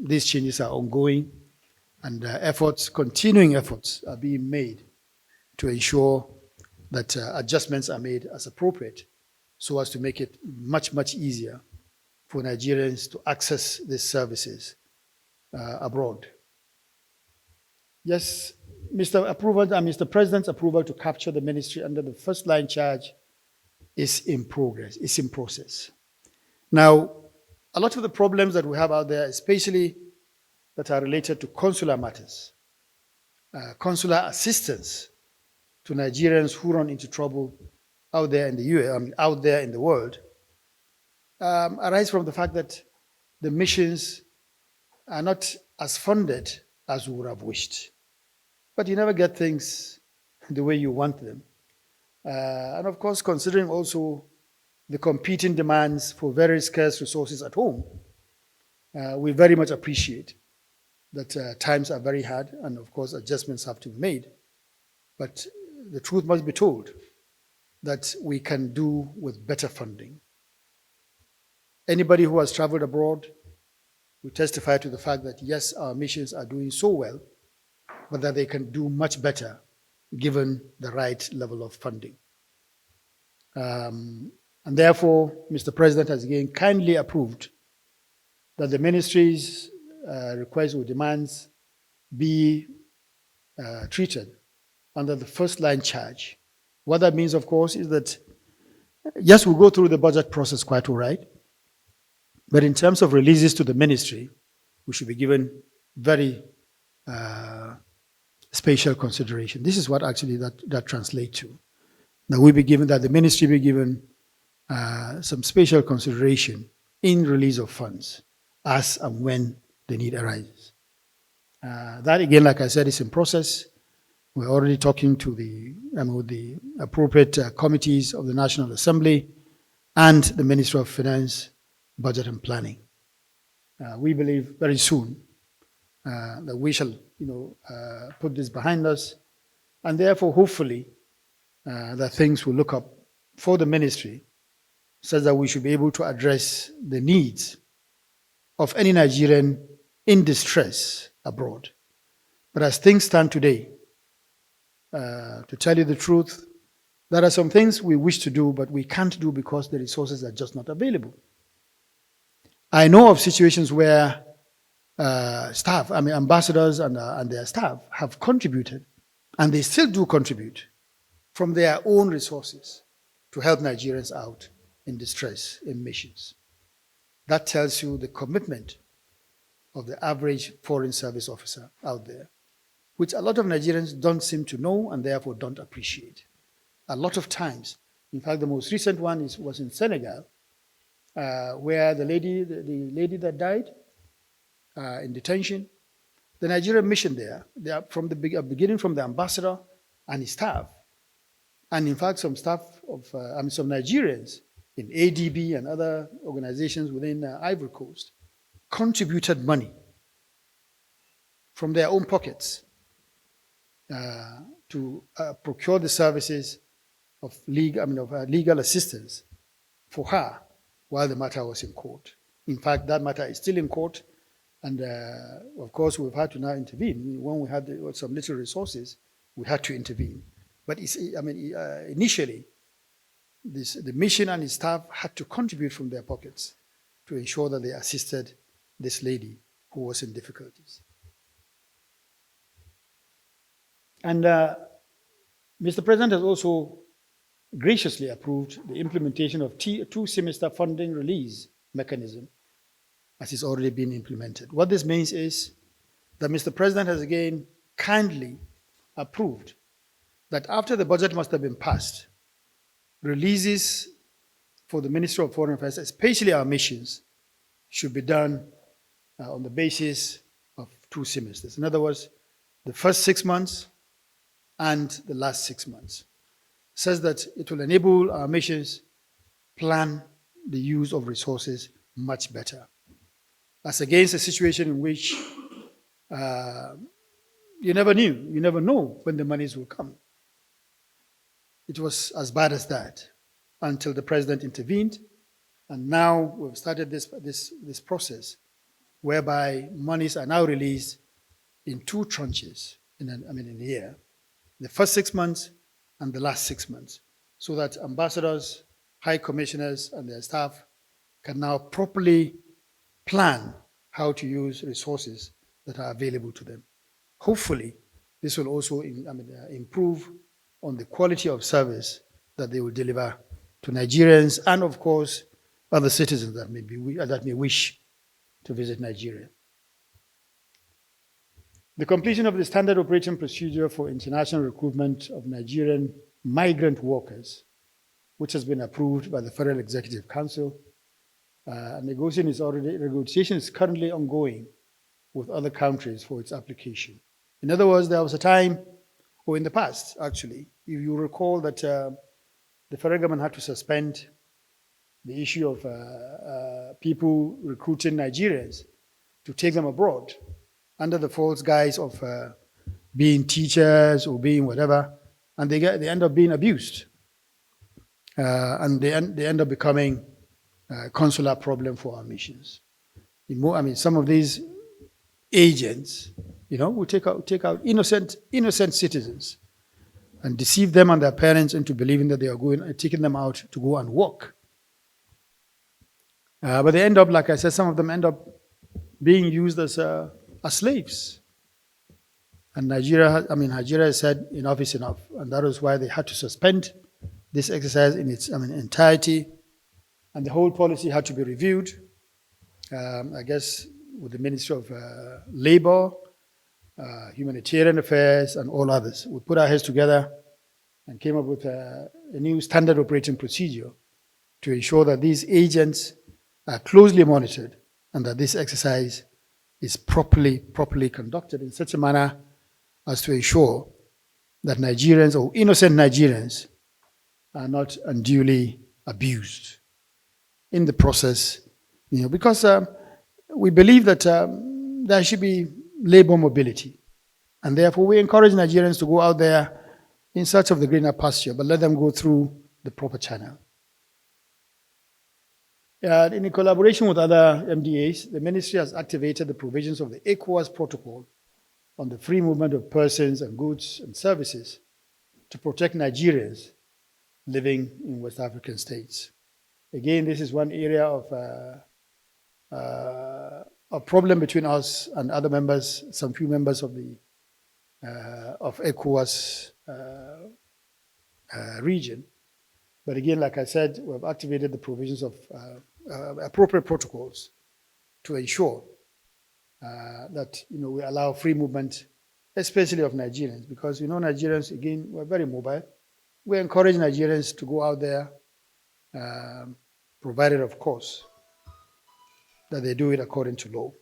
A: these changes are ongoing and continuing efforts are being made to ensure that adjustments are made as appropriate so as to make it much, much easier for Nigerians to access these services abroad. Yes, Mr. President's approval to capture the ministry under the first line charge is in progress, it's in process. Now, a lot of the problems that we have out there, especially that are related to consular matters, consular assistance to Nigerians who run into trouble out there in the US, out there in the world, arise from the fact that the missions are not as funded as we would have wished. But you never get things the way you want them. And of course, considering also the competing demands for very scarce resources at home, we very much appreciate that times are very hard and of course adjustments have to be made. But the truth must be told that we can do with better funding. Anybody who has traveled abroad will testify to the fact that yes, our missions are doing so well, but that they can do much better given the right level of funding. And therefore, Mr. President has again kindly approved that the ministry's requests or demands be treated under the first line charge. What that means, of course, is that yes, we'll go through the budget process quite all right, but in terms of releases to the ministry, we should be given very spatial consideration. This is what actually that translates to. That we be given, that the ministry be given some spatial consideration in release of funds as and when the need arises. That again, like I said, is in process. We're already talking to with the appropriate committees of the National Assembly and the Ministry of Finance, Budget and Planning. We believe very soon that we shall, put this behind us, and therefore, hopefully, that things will look up for the ministry, such that we should be able to address the needs of any Nigerian in distress abroad. But as things stand today, to tell you the truth, there are some things we wish to do, but we can't do because the resources are just not available. I know of situations where ambassadors and their staff have contributed, and they still do contribute from their own resources to help Nigerians out in distress in missions. That tells you the commitment of the average foreign service officer out there, which a lot of Nigerians don't seem to know and therefore don't appreciate. A lot of times, in fact, the most recent one was in Senegal, where the lady that died in detention, the Nigerian mission there, they are from the beginning from the ambassador and his staff, and in fact some staff of some Nigerians in ADB and other organizations within Ivory Coast contributed money from their own pockets to procure the services of legal assistance for her while the matter was in court. In fact, that matter is still in court, and of course we've had to now intervene. When we had some little resources, we had to intervene. But initially, the mission and its staff had to contribute from their pockets to ensure that they assisted this lady who was in difficulties. And Mr. President has also graciously approved the implementation of two-semester funding release mechanism, as it's already been implemented. What this means is that Mr. President has again kindly approved that after the budget must have been passed, releases for the Ministry of Foreign Affairs, especially our missions, should be done on the basis of 2 semesters. In other words, the first 6 months and the last 6 months. Says that it will enable our missions plan the use of resources much better. As against a situation in which you never know when the monies will come. It was as bad as that until the president intervened, and now we've started this process whereby monies are now released in 2 tranches in a year, the first 6 months and the last 6 months, so that ambassadors, high commissioners, and their staff can now properly plan how to use resources that are available to them. Hopefully, this will also improve on the quality of service that they will deliver to Nigerians and, of course, other citizens that may wish to visit Nigeria. The completion of the standard operating procedure for international recruitment of Nigerian migrant workers, which has been approved by the Federal Executive Council. Negotiation is currently ongoing with other countries for its application. In other words, there was a time, or in the past, actually, if you recall that the federal government had to suspend the issue of people recruiting Nigerians to take them abroad under the false guise of being teachers or being whatever, and they end up being abused. And they end up becoming a consular problem for our missions. Some of these agents, will take out innocent citizens and deceive them and their parents into believing that they are taking them out to go and work. But they end up, like I said, some of them end up being used as slaves. And Nigeria said enough is enough, and that was why they had to suspend this exercise in its entirety, and the whole policy had to be reviewed. I guess with the Ministry of Labor, Humanitarian Affairs, and all others. We put our heads together and came up with a new standard operating procedure to ensure that these agents are closely monitored and that this exercise is properly conducted in such a manner as to ensure that Nigerians or innocent Nigerians are not unduly abused in the process, because we believe that there should be labor mobility, and therefore we encourage Nigerians to go out there in search of the greener pasture, but let them go through the proper channel. In collaboration with other MDAs, the ministry has activated the provisions of the ECOWAS protocol on the free movement of persons and goods and services to protect Nigerians living in West African states. Again, this is one area of a problem between us and other members, some few members of the ECOWAS region. But again, like I said, we have activated the provisions of appropriate protocols to ensure that we allow free movement, especially of Nigerians, because Nigerians, again, we're very mobile. We encourage Nigerians to go out there, provided, of course, that they do it according to law.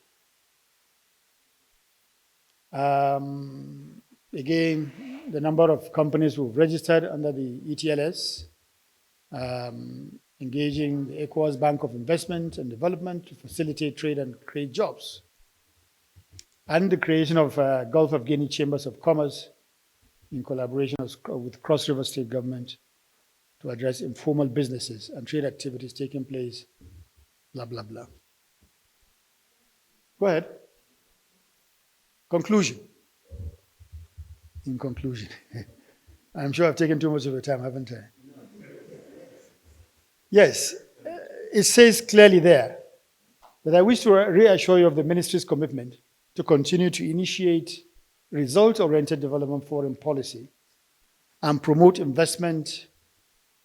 A: Again, the number of companies who've registered under the ETLS, engaging the ECOWAS Bank of Investment and Development to facilitate trade and create jobs, and the creation of Gulf of Guinea Chambers of Commerce in collaboration with Cross River State Government to address informal businesses and trade activities taking place, blah, blah, blah. Go ahead. Conclusion. In conclusion. I'm sure I've taken too much of your time, haven't I? Yes, it says clearly there that I wish to reassure you of the ministry's commitment to continue to initiate results-oriented development foreign policy and promote investment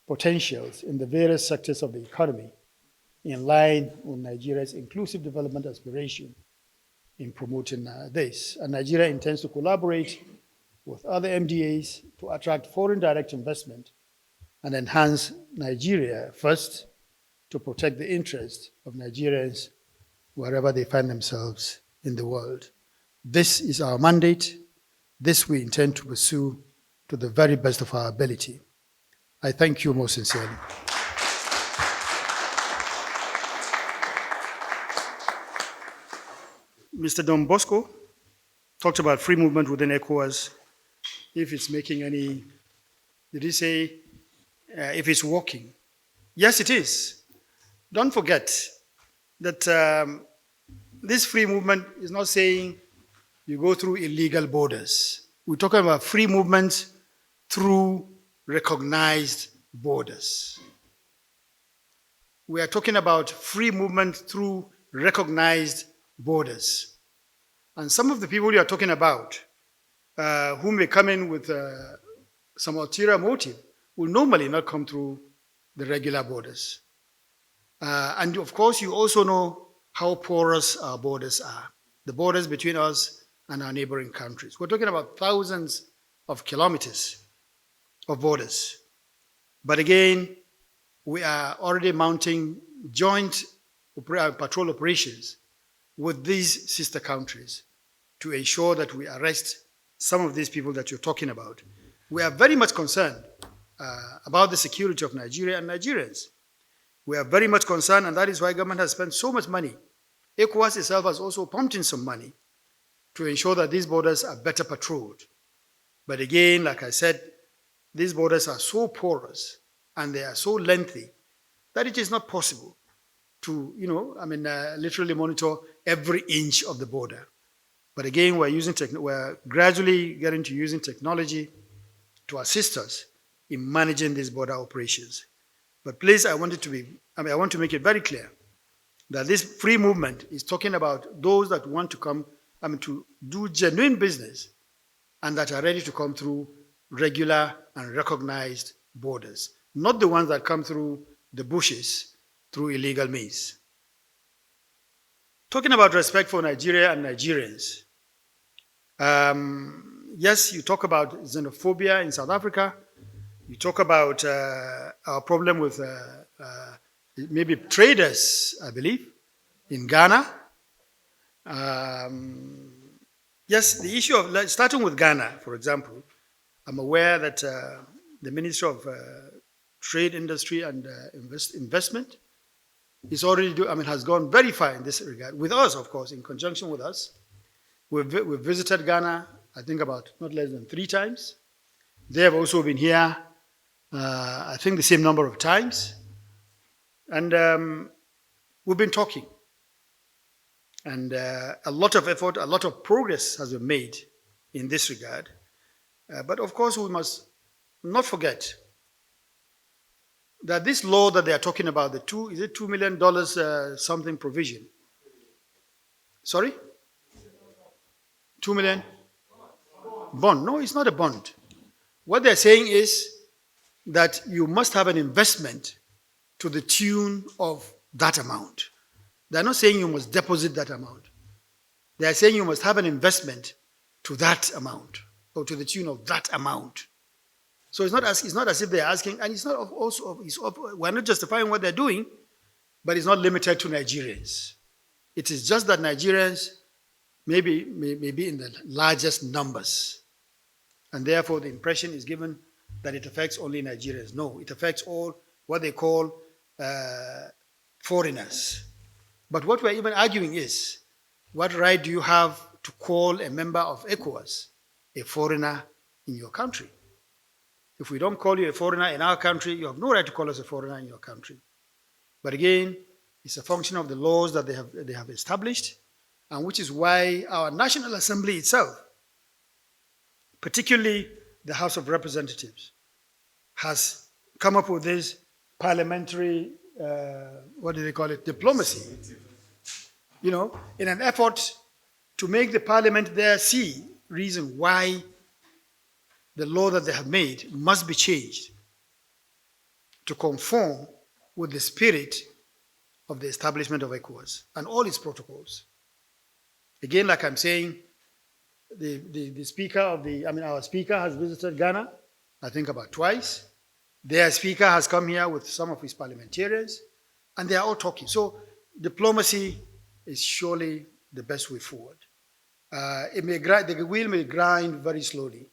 A: potentials in the various sectors of the economy in line with Nigeria's inclusive development aspiration in promoting this. And Nigeria intends to collaborate with other MDAs to attract foreign direct investment and enhance Nigeria first to protect the interests of Nigerians wherever they find themselves in the world. This is our mandate. This we intend to pursue to the very best of our ability. I thank you most sincerely. Mr. Don Bosco talked about free movement within ECOWAS. If it's making any, did he say, if it's working? Yes, it is. Don't forget that this free movement is not saying you go through illegal borders. We're talking about free movement through recognized borders. We are talking about free movement through recognized borders. And some of the people you are talking about, who may come in with some ulterior motive, will normally not come through the regular borders. And of course, you also know how porous our borders are, the borders between us and our neighboring countries. We're talking about thousands of kilometers of borders. But again, we are already mounting joint patrol operations with these sister countries to ensure that we arrest some of these people that you're talking about. We are very much concerned about the security of Nigeria and Nigerians. We are very much concerned, and that is why government has spent so much money. ECOWAS itself has also pumped in some money to ensure that these borders are better patrolled. But again, like I said, these borders are so porous and they are so lengthy that it is not possible to, literally monitor every inch of the border. But again, we're gradually getting to using technology to assist us in managing these border operations. But please, I want to make it very clear that this free movement is talking about those that want to come, to do genuine business and that are ready to come through regular and recognized borders, not the ones that come through the bushes through illegal means. Talking about respect for Nigeria and Nigerians, yes, you talk about xenophobia in South Africa. You talk about our problem with maybe traders, I believe, in Ghana. Yes, the issue of, starting with Ghana, for example, I'm aware that the Minister of Trade, Industry and Investment is already has gone very far in this regard, with us, of course, in conjunction with us. We've visited Ghana, I think about not less than 3 times. They have also been here, I think the same number of times. And we've been talking. And a lot of effort, a lot of progress has been made in this regard. But of course, we must not forget that this law that they are talking about, is it $2 million something provision? Sorry? 2 million? Bond. No, it's not a bond. What they're saying is that you must have an investment to the tune of that amount. They're not saying you must deposit that amount. They're saying you must have an investment to that amount, or to the tune of that amount. So it's not as if they're asking, and it's not also, we're not justifying what they're doing, but it's not limited to Nigerians. It is just that Nigerians may be in the largest numbers. And therefore the impression is given that it affects only Nigerians. No, it affects all what they call foreigners. But what we're even arguing is, what right do you have to call a member of ECOWAS a foreigner in your country? If we don't call you a foreigner in our country, you have no right to call us a foreigner in your country. But again, it's a function of the laws that they have established, and which is why our National Assembly itself, particularly the House of Representatives, has come up with this parliamentary, what do they call it, diplomacy, in an effort to make the parliament there see reason why the law that they have made must be changed to conform with the spirit of the establishment of ECOWAS and all its protocols. Again, like I'm saying, the speaker of our speaker has visited Ghana, I think about twice. Their speaker has come here with some of his parliamentarians, and they are all talking. So diplomacy is surely the best way forward. The wheel may grind very slowly,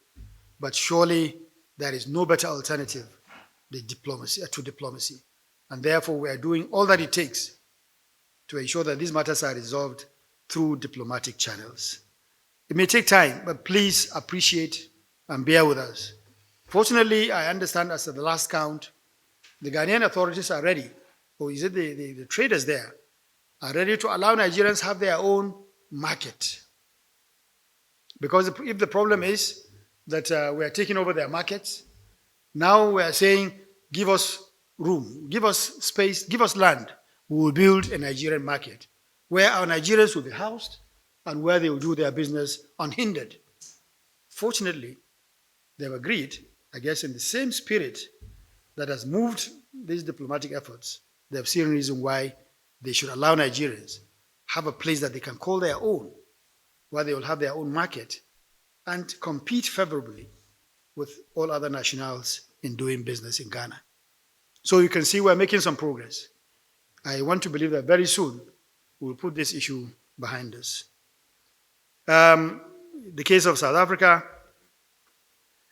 A: but surely there is no better alternative to diplomacy. And therefore, we are doing all that it takes to ensure that these matters are resolved through diplomatic channels. It may take time, but please appreciate and bear with us. Fortunately, I understand as of the last count, the Ghanaian authorities are ready, or is it the traders there, are ready to allow Nigerians have their own market. Because if the problem is that we are taking over their markets, now we are saying, give us room, give us space, give us land. We will build a Nigerian market where our Nigerians will be housed and where they will do their business unhindered. Fortunately, they have agreed, I guess in the same spirit that has moved these diplomatic efforts. They have seen a reason why they should allow Nigerians have a place that they can call their own, where they will have their own market and compete favorably with all other nationals in doing business in Ghana. So you can see we're making some progress. I want to believe that very soon we'll put this issue behind us. The case of South Africa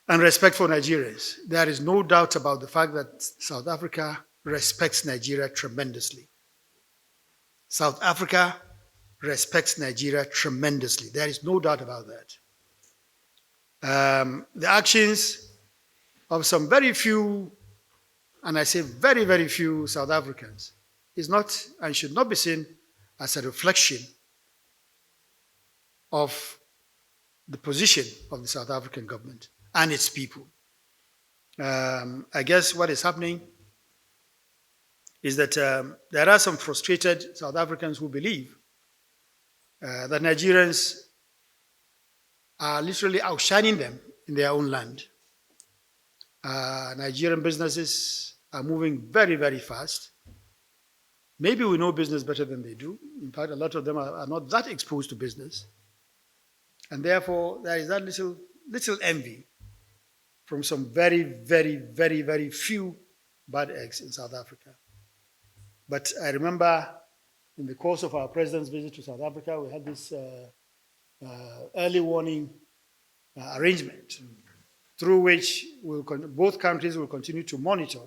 A: and respect for Nigerians. There is no doubt about the fact that South Africa respects Nigeria tremendously. South Africa respects Nigeria tremendously. There is no doubt about that. The actions of some very few, and I say very, very few South Africans, is not and should not be seen as a reflection of the position of the South African government and its people. I guess what is happening is that there are some frustrated South Africans who believe that Nigerians are literally outshining them in their own land. Nigerian businesses are moving very, very fast. Maybe we know business better than they do. In fact, a lot of them are not that exposed to business. And therefore, there is that little envy from some very, very, very, very few bad eggs in South Africa. But I remember in the course of our president's visit to South Africa, we had this early warning arrangement through which both countries will continue to monitor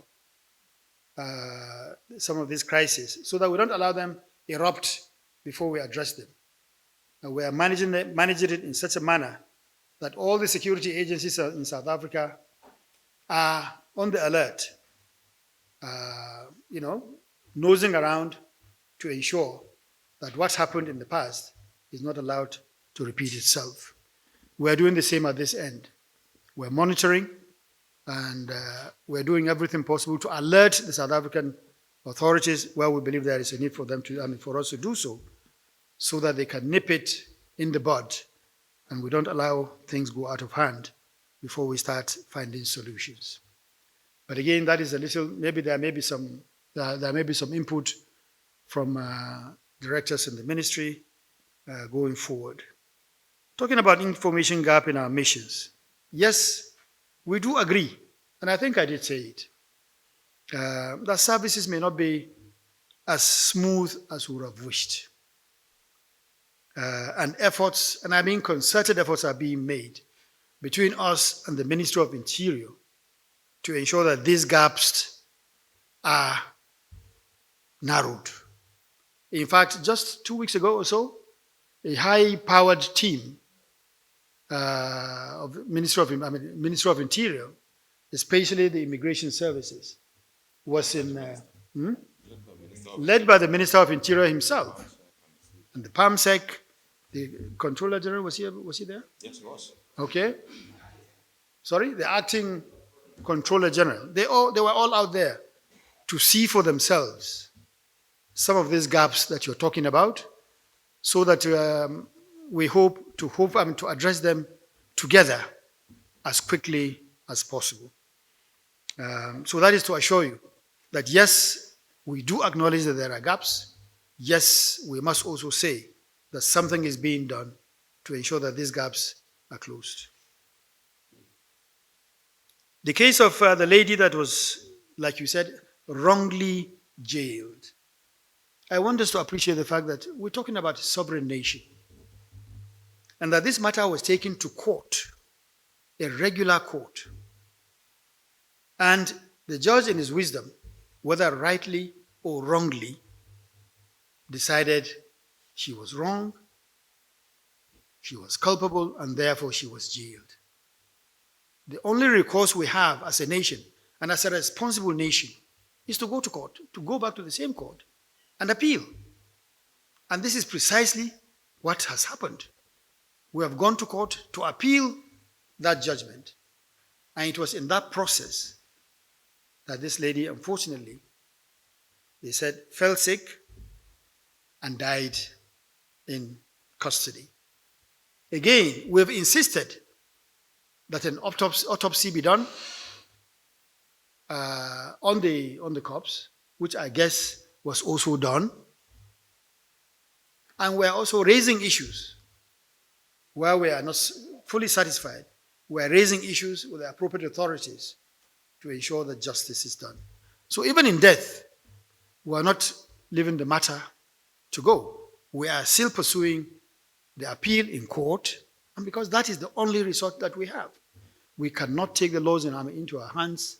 A: some of these crises so that we don't allow them erupt before we address them. And we are managing it in such a manner that all the security agencies in South Africa are on the alert, nosing around to ensure that what happened in the past is not allowed to repeat itself. We're doing the same at this end. We're monitoring and we're doing everything possible to alert the South African authorities where we believe there is a need for them for us to do so that they can nip it in the bud and we don't allow things go out of hand before we start finding solutions. But again, that is a little, maybe there may be some input from directors in the ministry going forward. Talking about information gap in our missions. Yes, we do agree, and I think I did say it, that services may not be as smooth as we would have wished. And efforts, and I mean concerted efforts, are being made between us and the Ministry of Interior to ensure that these gaps are narrowed. In fact, just 2 weeks ago or so, a high-powered team of Ministry of Interior, especially the Immigration Services, was led by the Minister of Interior himself, and the PAMSEC, the Controller General, was he there?
B: Yes, he was.
A: Okay. Sorry, the acting Controller General. They were all out there to see for themselves some of these gaps that you're talking about, so that we hope to address them together as quickly as possible. So that is to assure you that yes, we do acknowledge that there are gaps. Yes, we must also say that something is being done to ensure that these gaps are closed. The case of the lady that was, like you said, wrongly jailed. I want us to appreciate the fact that we're talking about a sovereign nation and that this matter was taken to court, a regular court. And the judge, in his wisdom, whether rightly or wrongly, decided she was wrong, she was culpable, and therefore she was jailed. The only recourse we have as a nation and as a responsible nation is to go to court, to go back to the same court and appeal. And this is precisely what has happened. We have gone to court to appeal that judgment. And it was in that process that this lady, unfortunately, they said, fell sick and died in custody. Again, we have insisted that an autopsy be done on the corpse, which I guess was also done. And we are also raising issues where we are not fully satisfied. We are raising issues with the appropriate authorities to ensure that justice is done. So even in death, we are not leaving the matter to go. We are still pursuing the appeal in court, and because that is the only resort that we have. We cannot take the laws into our hands.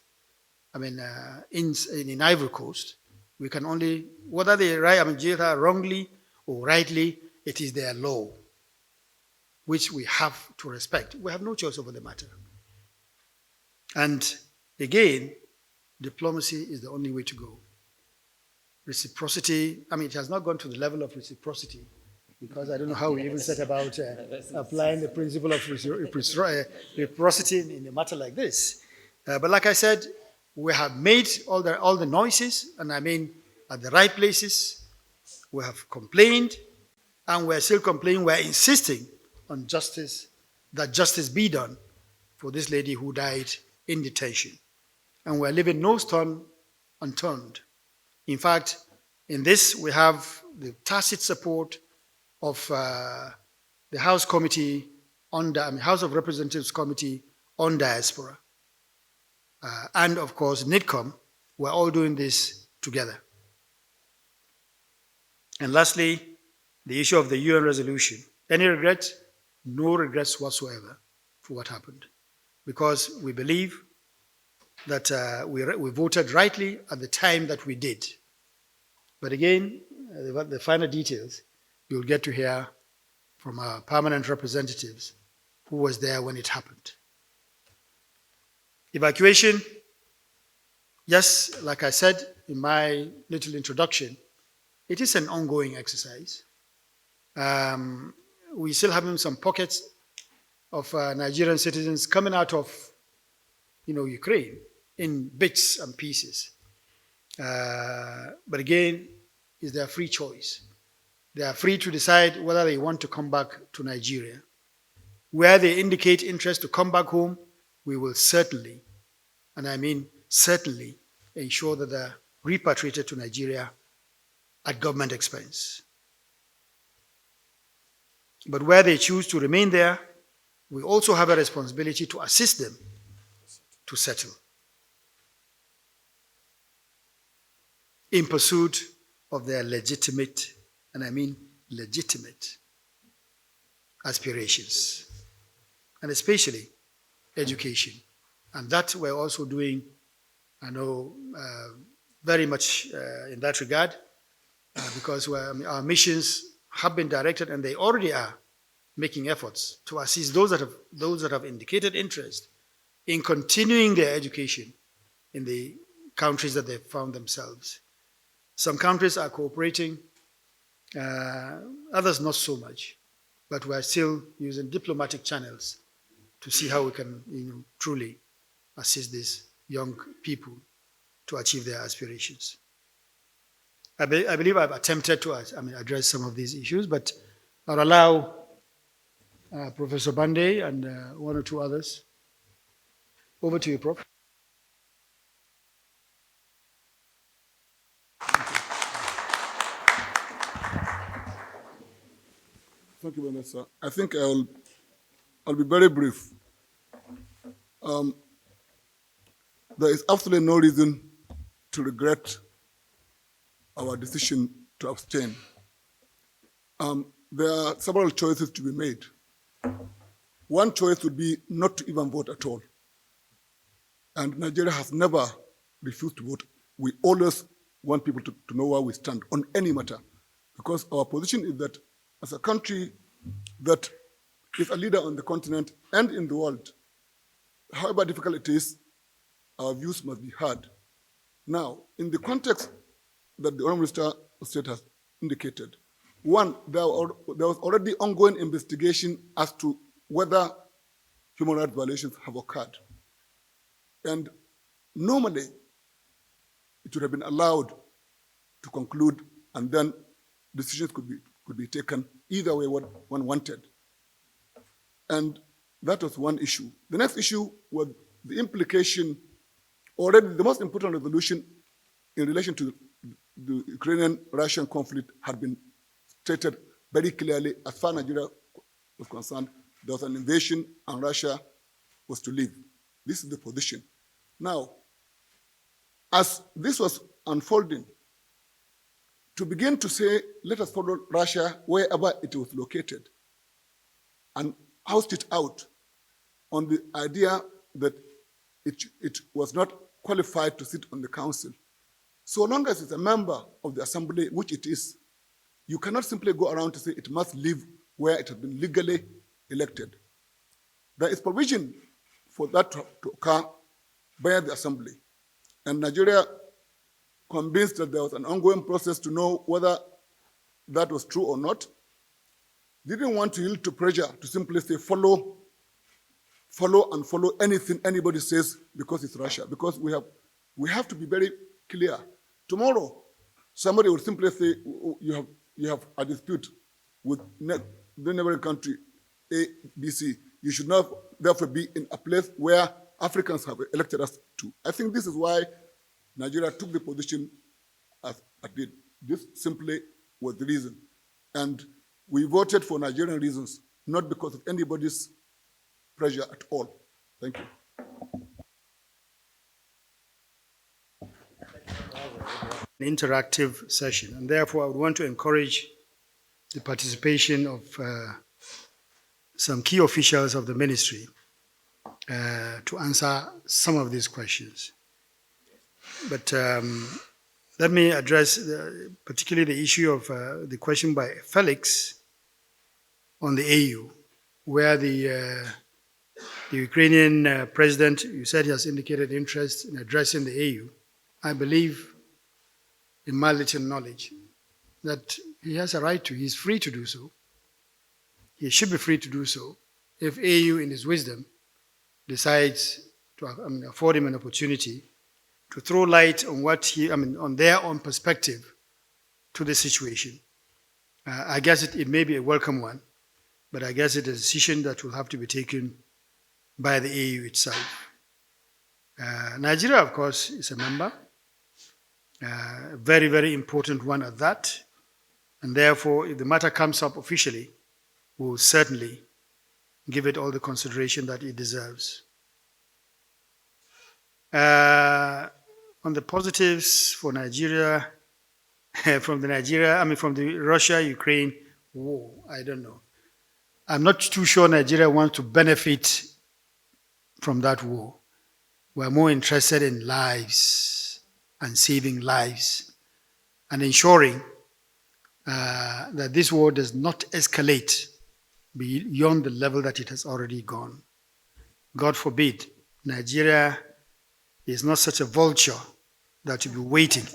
A: In Ivory Coast, we can only, whether they jail her wrongly or rightly, it is their law, which we have to respect. We have no choice over the matter. And again, diplomacy is the only way to go. Reciprocity, it has not gone to the level of reciprocity, because I don't know how we even set about applying the principle of reciprocity in a matter like this. But like I said, we have made all the noises, and at the right places. We have complained, and we're still complaining. We're insisting on justice, that justice be done for this lady who died in detention. And we're leaving no stone unturned. In fact, in this, we have the tacit support of the House Committee House of Representatives Committee on Diaspora, and of course, NIDCOM. We're all doing this together. And lastly, the issue of the UN resolution. Any regret? No regrets whatsoever for what happened, because we believe that we voted rightly at the time that we did. But again, the final details you'll get to hear from our permanent representatives who was there when it happened. Evacuation, yes, like I said in my little introduction, it is an ongoing exercise. We still have some pockets of Nigerian citizens coming out of Ukraine in bits and pieces. But again, it's their free choice. They are free to decide whether they want to come back to Nigeria. Where they indicate interest to come back home, we will certainly, and I mean certainly, ensure that they're repatriated to Nigeria at government expense. But where they choose to remain there, we also have a responsibility to assist them to settle in pursuit of their legitimate, and I mean legitimate, aspirations, and especially education. And that we're also doing, I know, very much in that regard, because our missions have been directed, and they already are making efforts to assist those that have indicated interest in continuing their education in the countries that they've found themselves. Some countries are cooperating, others not so much, but we are still using diplomatic channels to see how we can truly assist these young people to achieve their aspirations. I believe I've attempted to address some of these issues, but I'll allow Professor Bande and one or two others. Over to you, Prof.
B: Thank you very much, sir. I think I'll be very brief. There is absolutely no reason to regret our decision to abstain. There are several choices to be made. One choice would be not to even vote at all. And Nigeria has never refused to vote. We always want people to know where we stand on any matter, because our position is that as a country that is a leader on the continent and in the world, however difficult it is, our views must be heard. Now, in the context that the Honourable Minister of State has indicated, one, there was already ongoing investigation as to whether human rights violations have occurred. And normally, it would have been allowed to conclude, and then decisions could be taken either way one wanted. And that was one issue. The next issue was the implication, already the most important resolution in relation to the Ukrainian-Russian conflict had been stated very clearly. As far as Nigeria was concerned, there was an invasion and Russia was to leave. This is the position. Now, as this was unfolding, to begin to say, let us follow Russia wherever it was located and oust it out on the idea that it was not qualified to sit on the council. So long as it's a member of the assembly, which it is, you cannot simply go around to say it must live where it has been legally elected. There is provision for that to occur by the assembly. And Nigeria, convinced that there was an ongoing process to know whether that was true or not, didn't want to yield to pressure to simply say follow anything anybody says because it's Russia. Because we have to be very clear. Tomorrow, Somebody would simply say, you have a dispute with the neighboring country, A, B, C. You should not therefore be in a place where Africans have elected us to. I think this is why Nigeria took the position as it did. This simply was the reason. And we voted for Nigerian reasons, not because of anybody's pressure at all. Thank you.
A: An interactive session, and therefore I would want to encourage the participation of some key officials of the ministry to answer some of these questions. But let me address particularly the issue of the question by Felix on the AU, where the Ukrainian president, you said he has indicated interest in addressing the AU. I believe, in my little knowledge, that he has a right to, he's free to do so. He should be free to do so if AU, in his wisdom, decides to afford him an opportunity to throw light on on their own perspective to the situation. I guess it may be a welcome one, but I guess it's a decision that will have to be taken by the AU itself. Nigeria, of course, is a member, a very, very important one at that, and therefore, if the matter comes up officially, we will certainly give it all the consideration that it deserves. On the positives for Nigeria, from the Russia-Ukraine war, I don't know. I'm not too sure Nigeria wants to benefit from that war. We're more interested in lives and saving lives and ensuring that this war does not escalate beyond the level that it has already gone. God forbid, Nigeria is not such a vulture that will be waiting,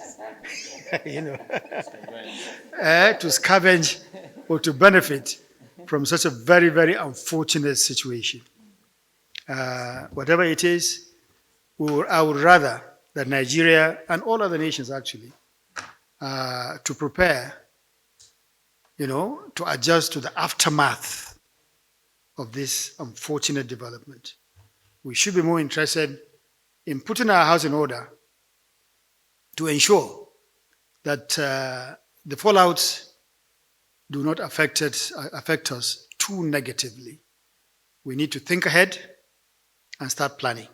A: to scavenge or to benefit from such a very, very unfortunate situation. Whatever it is, I would rather that Nigeria and all other nations actually to prepare, to adjust to the aftermath of this unfortunate development. We should be more interested in putting our house in order to ensure that the fallouts do not affect us too negatively. We need to think ahead and start planning.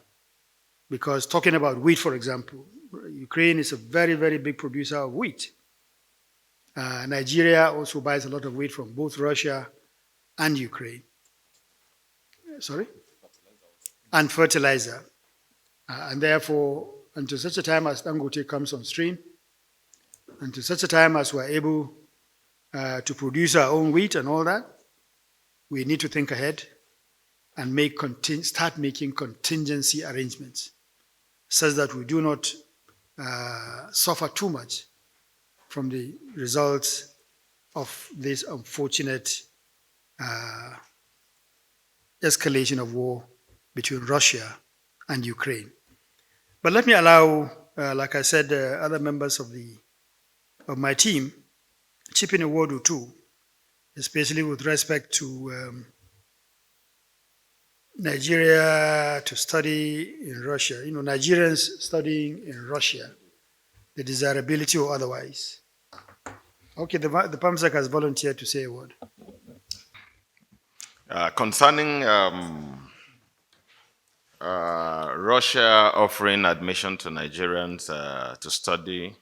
A: Because talking about wheat, for example, Ukraine is a very, very big producer of wheat. Nigeria also buys a lot of wheat from both Russia and Ukraine. Sorry? And fertilizer. And therefore, until such a time as Dangote comes on stream, until such a time as we're able to produce our own wheat and all that, we need to think ahead and start making contingency arrangements such that we do not suffer too much from the results of this unfortunate escalation of war between Russia and Ukraine. But let me allow, like I said, other members of my team chip in a word or two, especially with respect to Nigeria to study in Russia. Nigerians studying in Russia, the desirability or otherwise. Okay, the PAMSEC has volunteered to say a word.
C: Concerning Russia offering admission to Nigerians to study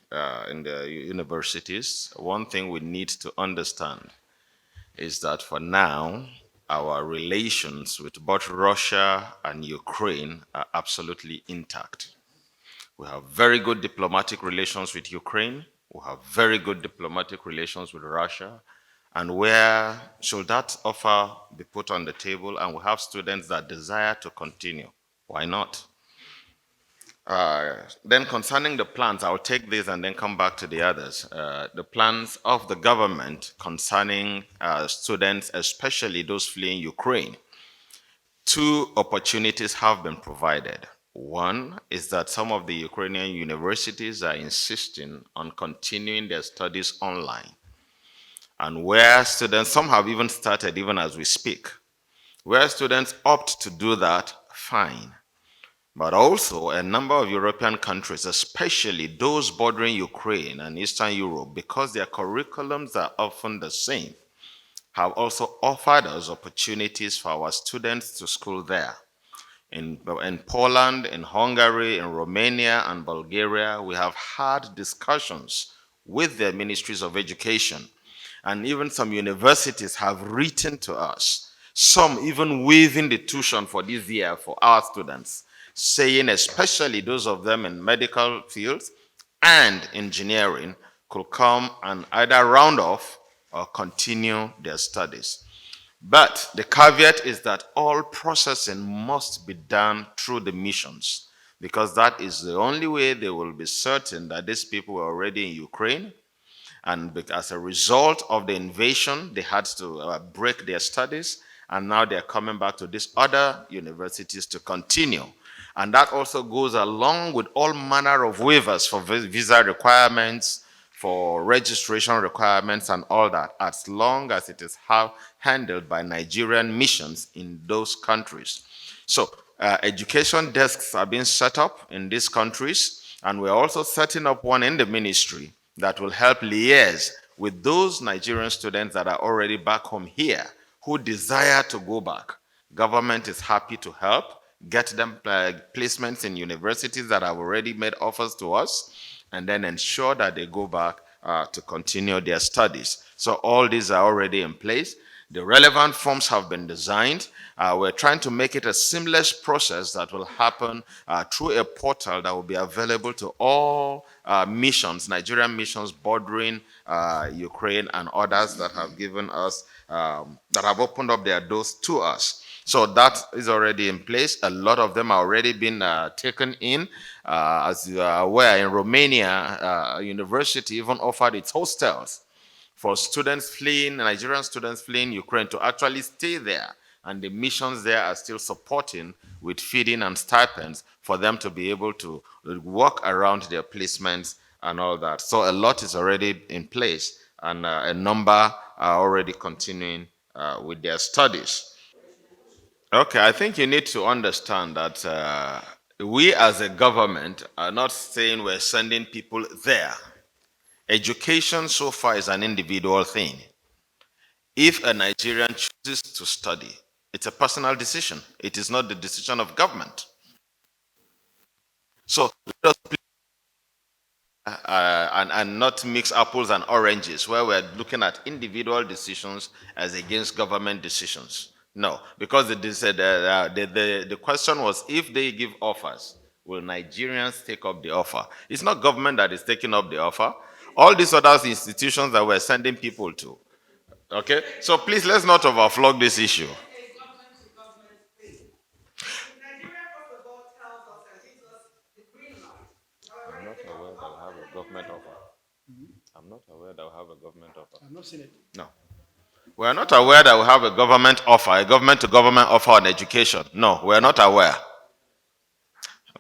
C: in the universities, one thing we need to understand is that for now, our relations with both Russia and Ukraine are absolutely intact. We have very good diplomatic relations with Ukraine. We have very good diplomatic relations with Russia. And where should that offer be put on the table and we have students that desire to continue, why not? Then concerning the plans, I'll take this and then come back to the others. The plans of the government concerning students, especially those fleeing Ukraine. Two opportunities have been provided. One is that some of the Ukrainian universities are insisting on continuing their studies online. And where students, some have even started even as we speak. Where students opt to do that, fine. But also a number of European countries, especially those bordering Ukraine and Eastern Europe, because their curriculums are often the same, have also offered us opportunities for our students to school there. In Poland, in Hungary, in Romania, and Bulgaria, we have had discussions with their ministries of education. And even some universities have written to us, some even waiving the tuition for this year for our students, saying especially those of them in medical fields and engineering could come and either round off or continue their studies. But the caveat is that all processing must be done through the missions, because that is the only way they will be certain that these people were already in Ukraine. And as a result of the invasion, they had to break their studies, and now they're coming back to these other universities to continue. And that also goes along with all manner of waivers for visa requirements, for registration requirements and all that, as long as it is handled by Nigerian missions in those countries. So education desks are being set up in these countries, and we're also setting up one in the ministry that will help liaise with those Nigerian students that are already back home here who desire to go back. Government is happy to help get them placements in universities that have already made offers to us, and then ensure that they go back to continue their studies. So all these are already in place. The relevant forms have been designed. We're trying to make it a seamless process that will happen through a portal that will be available to all missions, Nigerian missions bordering Ukraine and others that have given us, that have opened up their doors to us. So that is already in place. A lot of them are already been taken in. As you are aware, in Romania, university even offered its hostels for students fleeing, Nigerian students fleeing Ukraine, to actually stay there. And the missions there are still supporting with feeding and stipends for them to be able to work around their placements and all that. So a lot is already in place, and a number are already continuing with their studies. Okay, I think you need to understand that we as a government are not saying we're sending people there. Education so far is an individual thing. If a Nigerian chooses to study, it's a personal decision. It is not the decision of government. So let us and not mix apples and oranges, where we're looking at individual decisions as against government decisions. No, because the question was, if they give offers, will Nigerians take up the offer? It's not government that is taking up the offer. All these other institutions that we're sending people to. Okay, so please let's not overflog this issue. I'm not aware that we have a government offer. I'm not aware that we have a government offer.
A: I've not seen it.
C: No. We are not aware that we have a government offer, a government to government offer on education. No, we are not aware.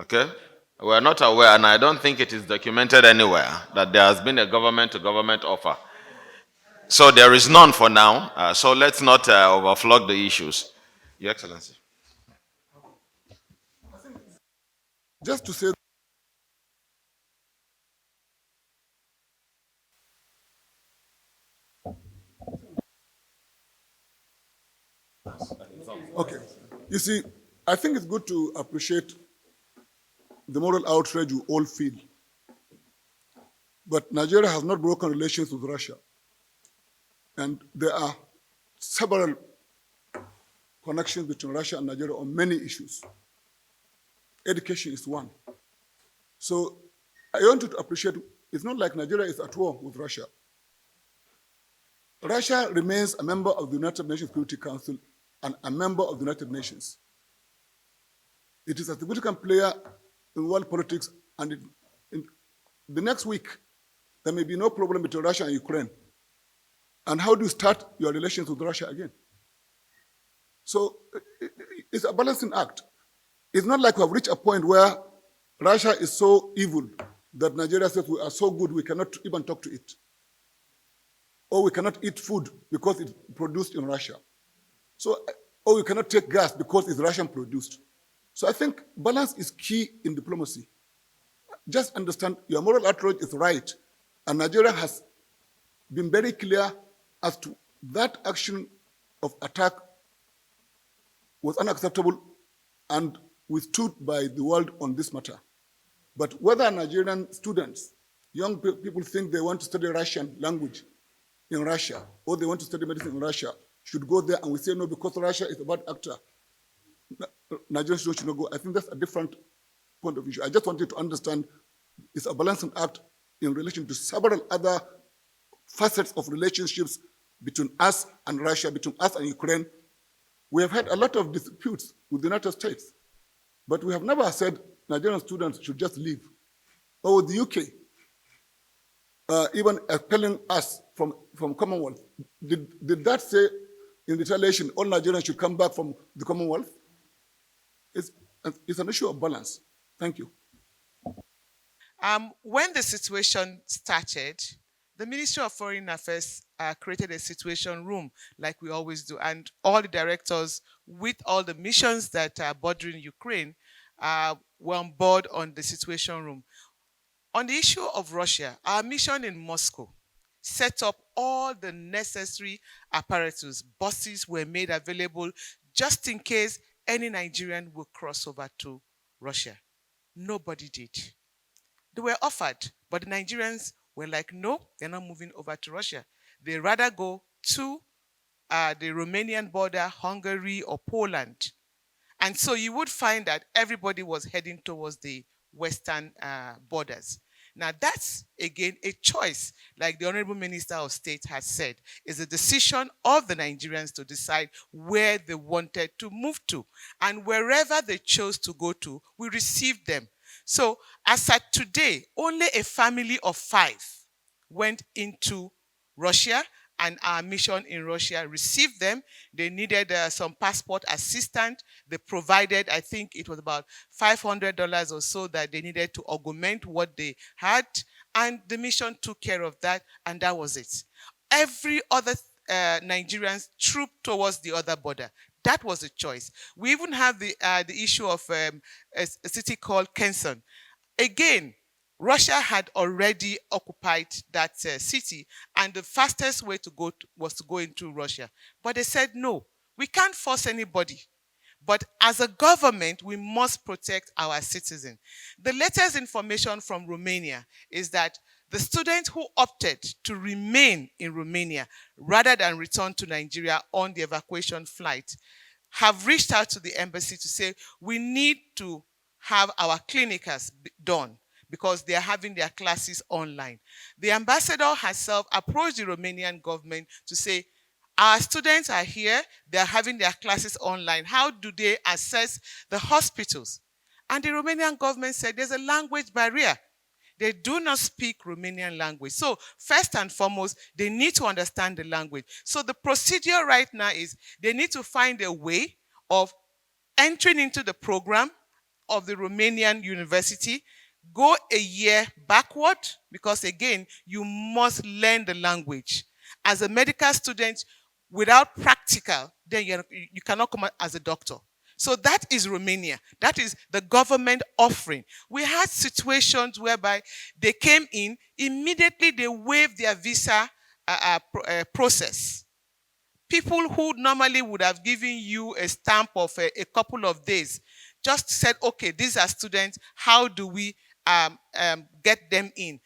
C: Okay? We are not aware, and I don't think it is documented anywhere that there has been a government to government offer. So there is none for now. So let's not overflog the issues. Your Excellency.
B: Just to say, okay, you see, I think it's good to appreciate the moral outrage you all feel. But Nigeria has not broken relations with Russia. And there are several connections between Russia and Nigeria on many issues. Education is one. So I want you to appreciate, it's not like Nigeria is at war with Russia. Russia remains a member of the United Nations Security Council and a member of the United Nations. It is a significant player in world politics, and in the next week, there may be no problem between Russia and Ukraine. And how do you start your relations with Russia again? So it's a balancing act. It's not like we have reached a point where Russia is so evil that Nigeria says we are so good we cannot even talk to it. Or we cannot eat food because it's produced in Russia. So, or we cannot take gas because it's Russian produced. So I think balance is key in diplomacy. Just understand your moral approach is right. And Nigeria has been very clear as to that action of attack was unacceptable, and we stood by the world on this matter. But whether Nigerian students, young people think they want to study Russian language in Russia, or they want to study medicine in Russia, should go there, and we say no because Russia is a bad actor. Nigerian students should not go. I think that's a different point of view. I just wanted to understand it's a balancing act in relation to several other facets of relationships between us and Russia, between us and Ukraine. We have had a lot of disputes with the United States, but we have never said Nigerian students should just leave. Or with the UK, even expelling us from Commonwealth. Did that say in retaliation all Nigerians should come back from the Commonwealth? It's an issue of balance. Thank you.
D: When the situation started, the Ministry of Foreign Affairs created a situation room, like we always do, and all the directors with all the missions that are bordering Ukraine were on board on the situation room. On the issue of Russia, our mission in Moscow set up all the necessary apparatus. Buses were made available just in case any Nigerian will cross over to Russia. Nobody did. They were offered, but the Nigerians were like, no, they're not moving over to Russia. They rather go to the Romanian border, Hungary, or Poland. And so you would find that everybody was heading towards the western borders. Now that's, again, a choice, like the Honorable Minister of State has said, is a decision of the Nigerians to decide where they wanted to move to. And wherever they chose to go to, we received them. So as at today, only a family of 5 went into Russia, and our mission in Russia received them. They needed some passport assistance. They provided, I think it was about $500 or so that they needed to augment what they had. And the mission took care of that, and that was it. Every other Nigerians trooped towards the other border. That was a choice. We even have the issue of a city called Kherson. Again, Russia had already occupied that city, and the fastest way to go was to go into Russia. But they said, no, we can't force anybody. But as a government, we must protect our citizens. The latest information from Romania is that the students who opted to remain in Romania rather than return to Nigeria on the evacuation flight have reached out to the embassy to say, we need to have our clinicals done, because they are having their classes online. The ambassador herself approached the Romanian government to say, our students are here, they are having their classes online. How do they access the hospitals? And the Romanian government said there's a language barrier. They do not speak Romanian language. So first and foremost, they need to understand the language. So the procedure right now is they need to find a way of entering into the program of the Romanian university, go a year backward, because again, you must learn the language. As a medical student, without practical, then you cannot come out as a doctor. So that is Romania. That is the government offering. We had situations whereby they came in, immediately they waived their visa process. People who normally would have given you a stamp of a couple of days just said, okay, these are students, how do we get them in?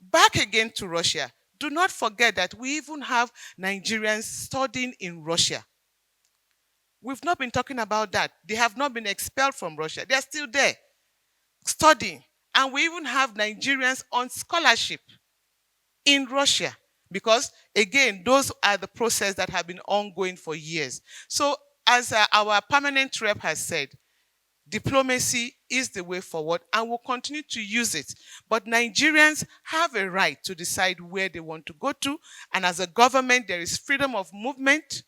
D: Back again to Russia. Do not forget that we even have Nigerians studying in Russia. We've not been talking about that. They have not been expelled from Russia. They're still there, studying. And we even have Nigerians on scholarship in Russia, because, again, those are the processes that have been ongoing for years. So, as our permanent rep has said, diplomacy is the way forward, and we'll continue to use it. But Nigerians have a right to decide where they want to go to, and as a government, there is freedom of movement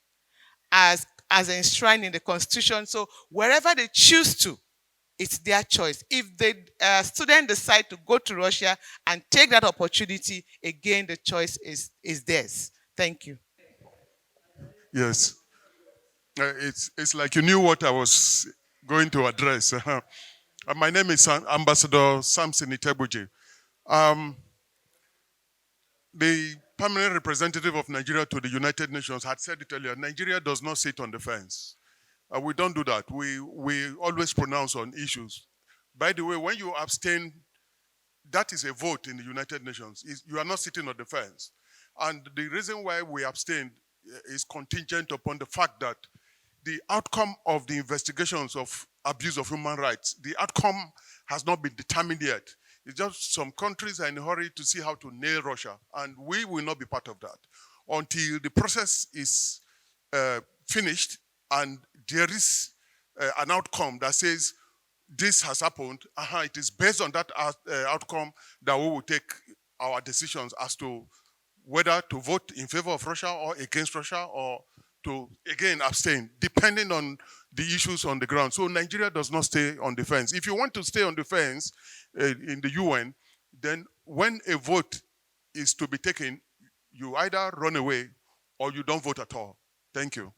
D: as enshrined in the Constitution. So wherever they choose to, it's their choice. If the student decide to go to Russia and take that opportunity, again, the choice is theirs. Thank you.
E: Yes. It's like you knew what I was going to address. My name is Ambassador Samson Itebuji. Um, the permanent representative of Nigeria to the United Nations had said it earlier. Nigeria does not sit on the fence. We don't do that. We always pronounce on issues. By the way, when you abstain, that is a vote in the United Nations. You are not sitting on the fence. And the reason why we abstained is contingent upon the fact that the outcome of the investigations of abuse of human rights, the outcome has not been determined yet. It's just some countries are in a hurry to see how to nail Russia, and we will not be part of that until the process is finished and there is an outcome that says this has happened. It is based on that outcome that we will take our decisions as to whether to vote in favor of Russia or against Russia, or to again abstain, depending on the issues on the ground. So Nigeria does not stay on the fence. If you want to stay on the fence in the UN, then when a vote is to be taken, you either run away or you don't vote at all. Thank you.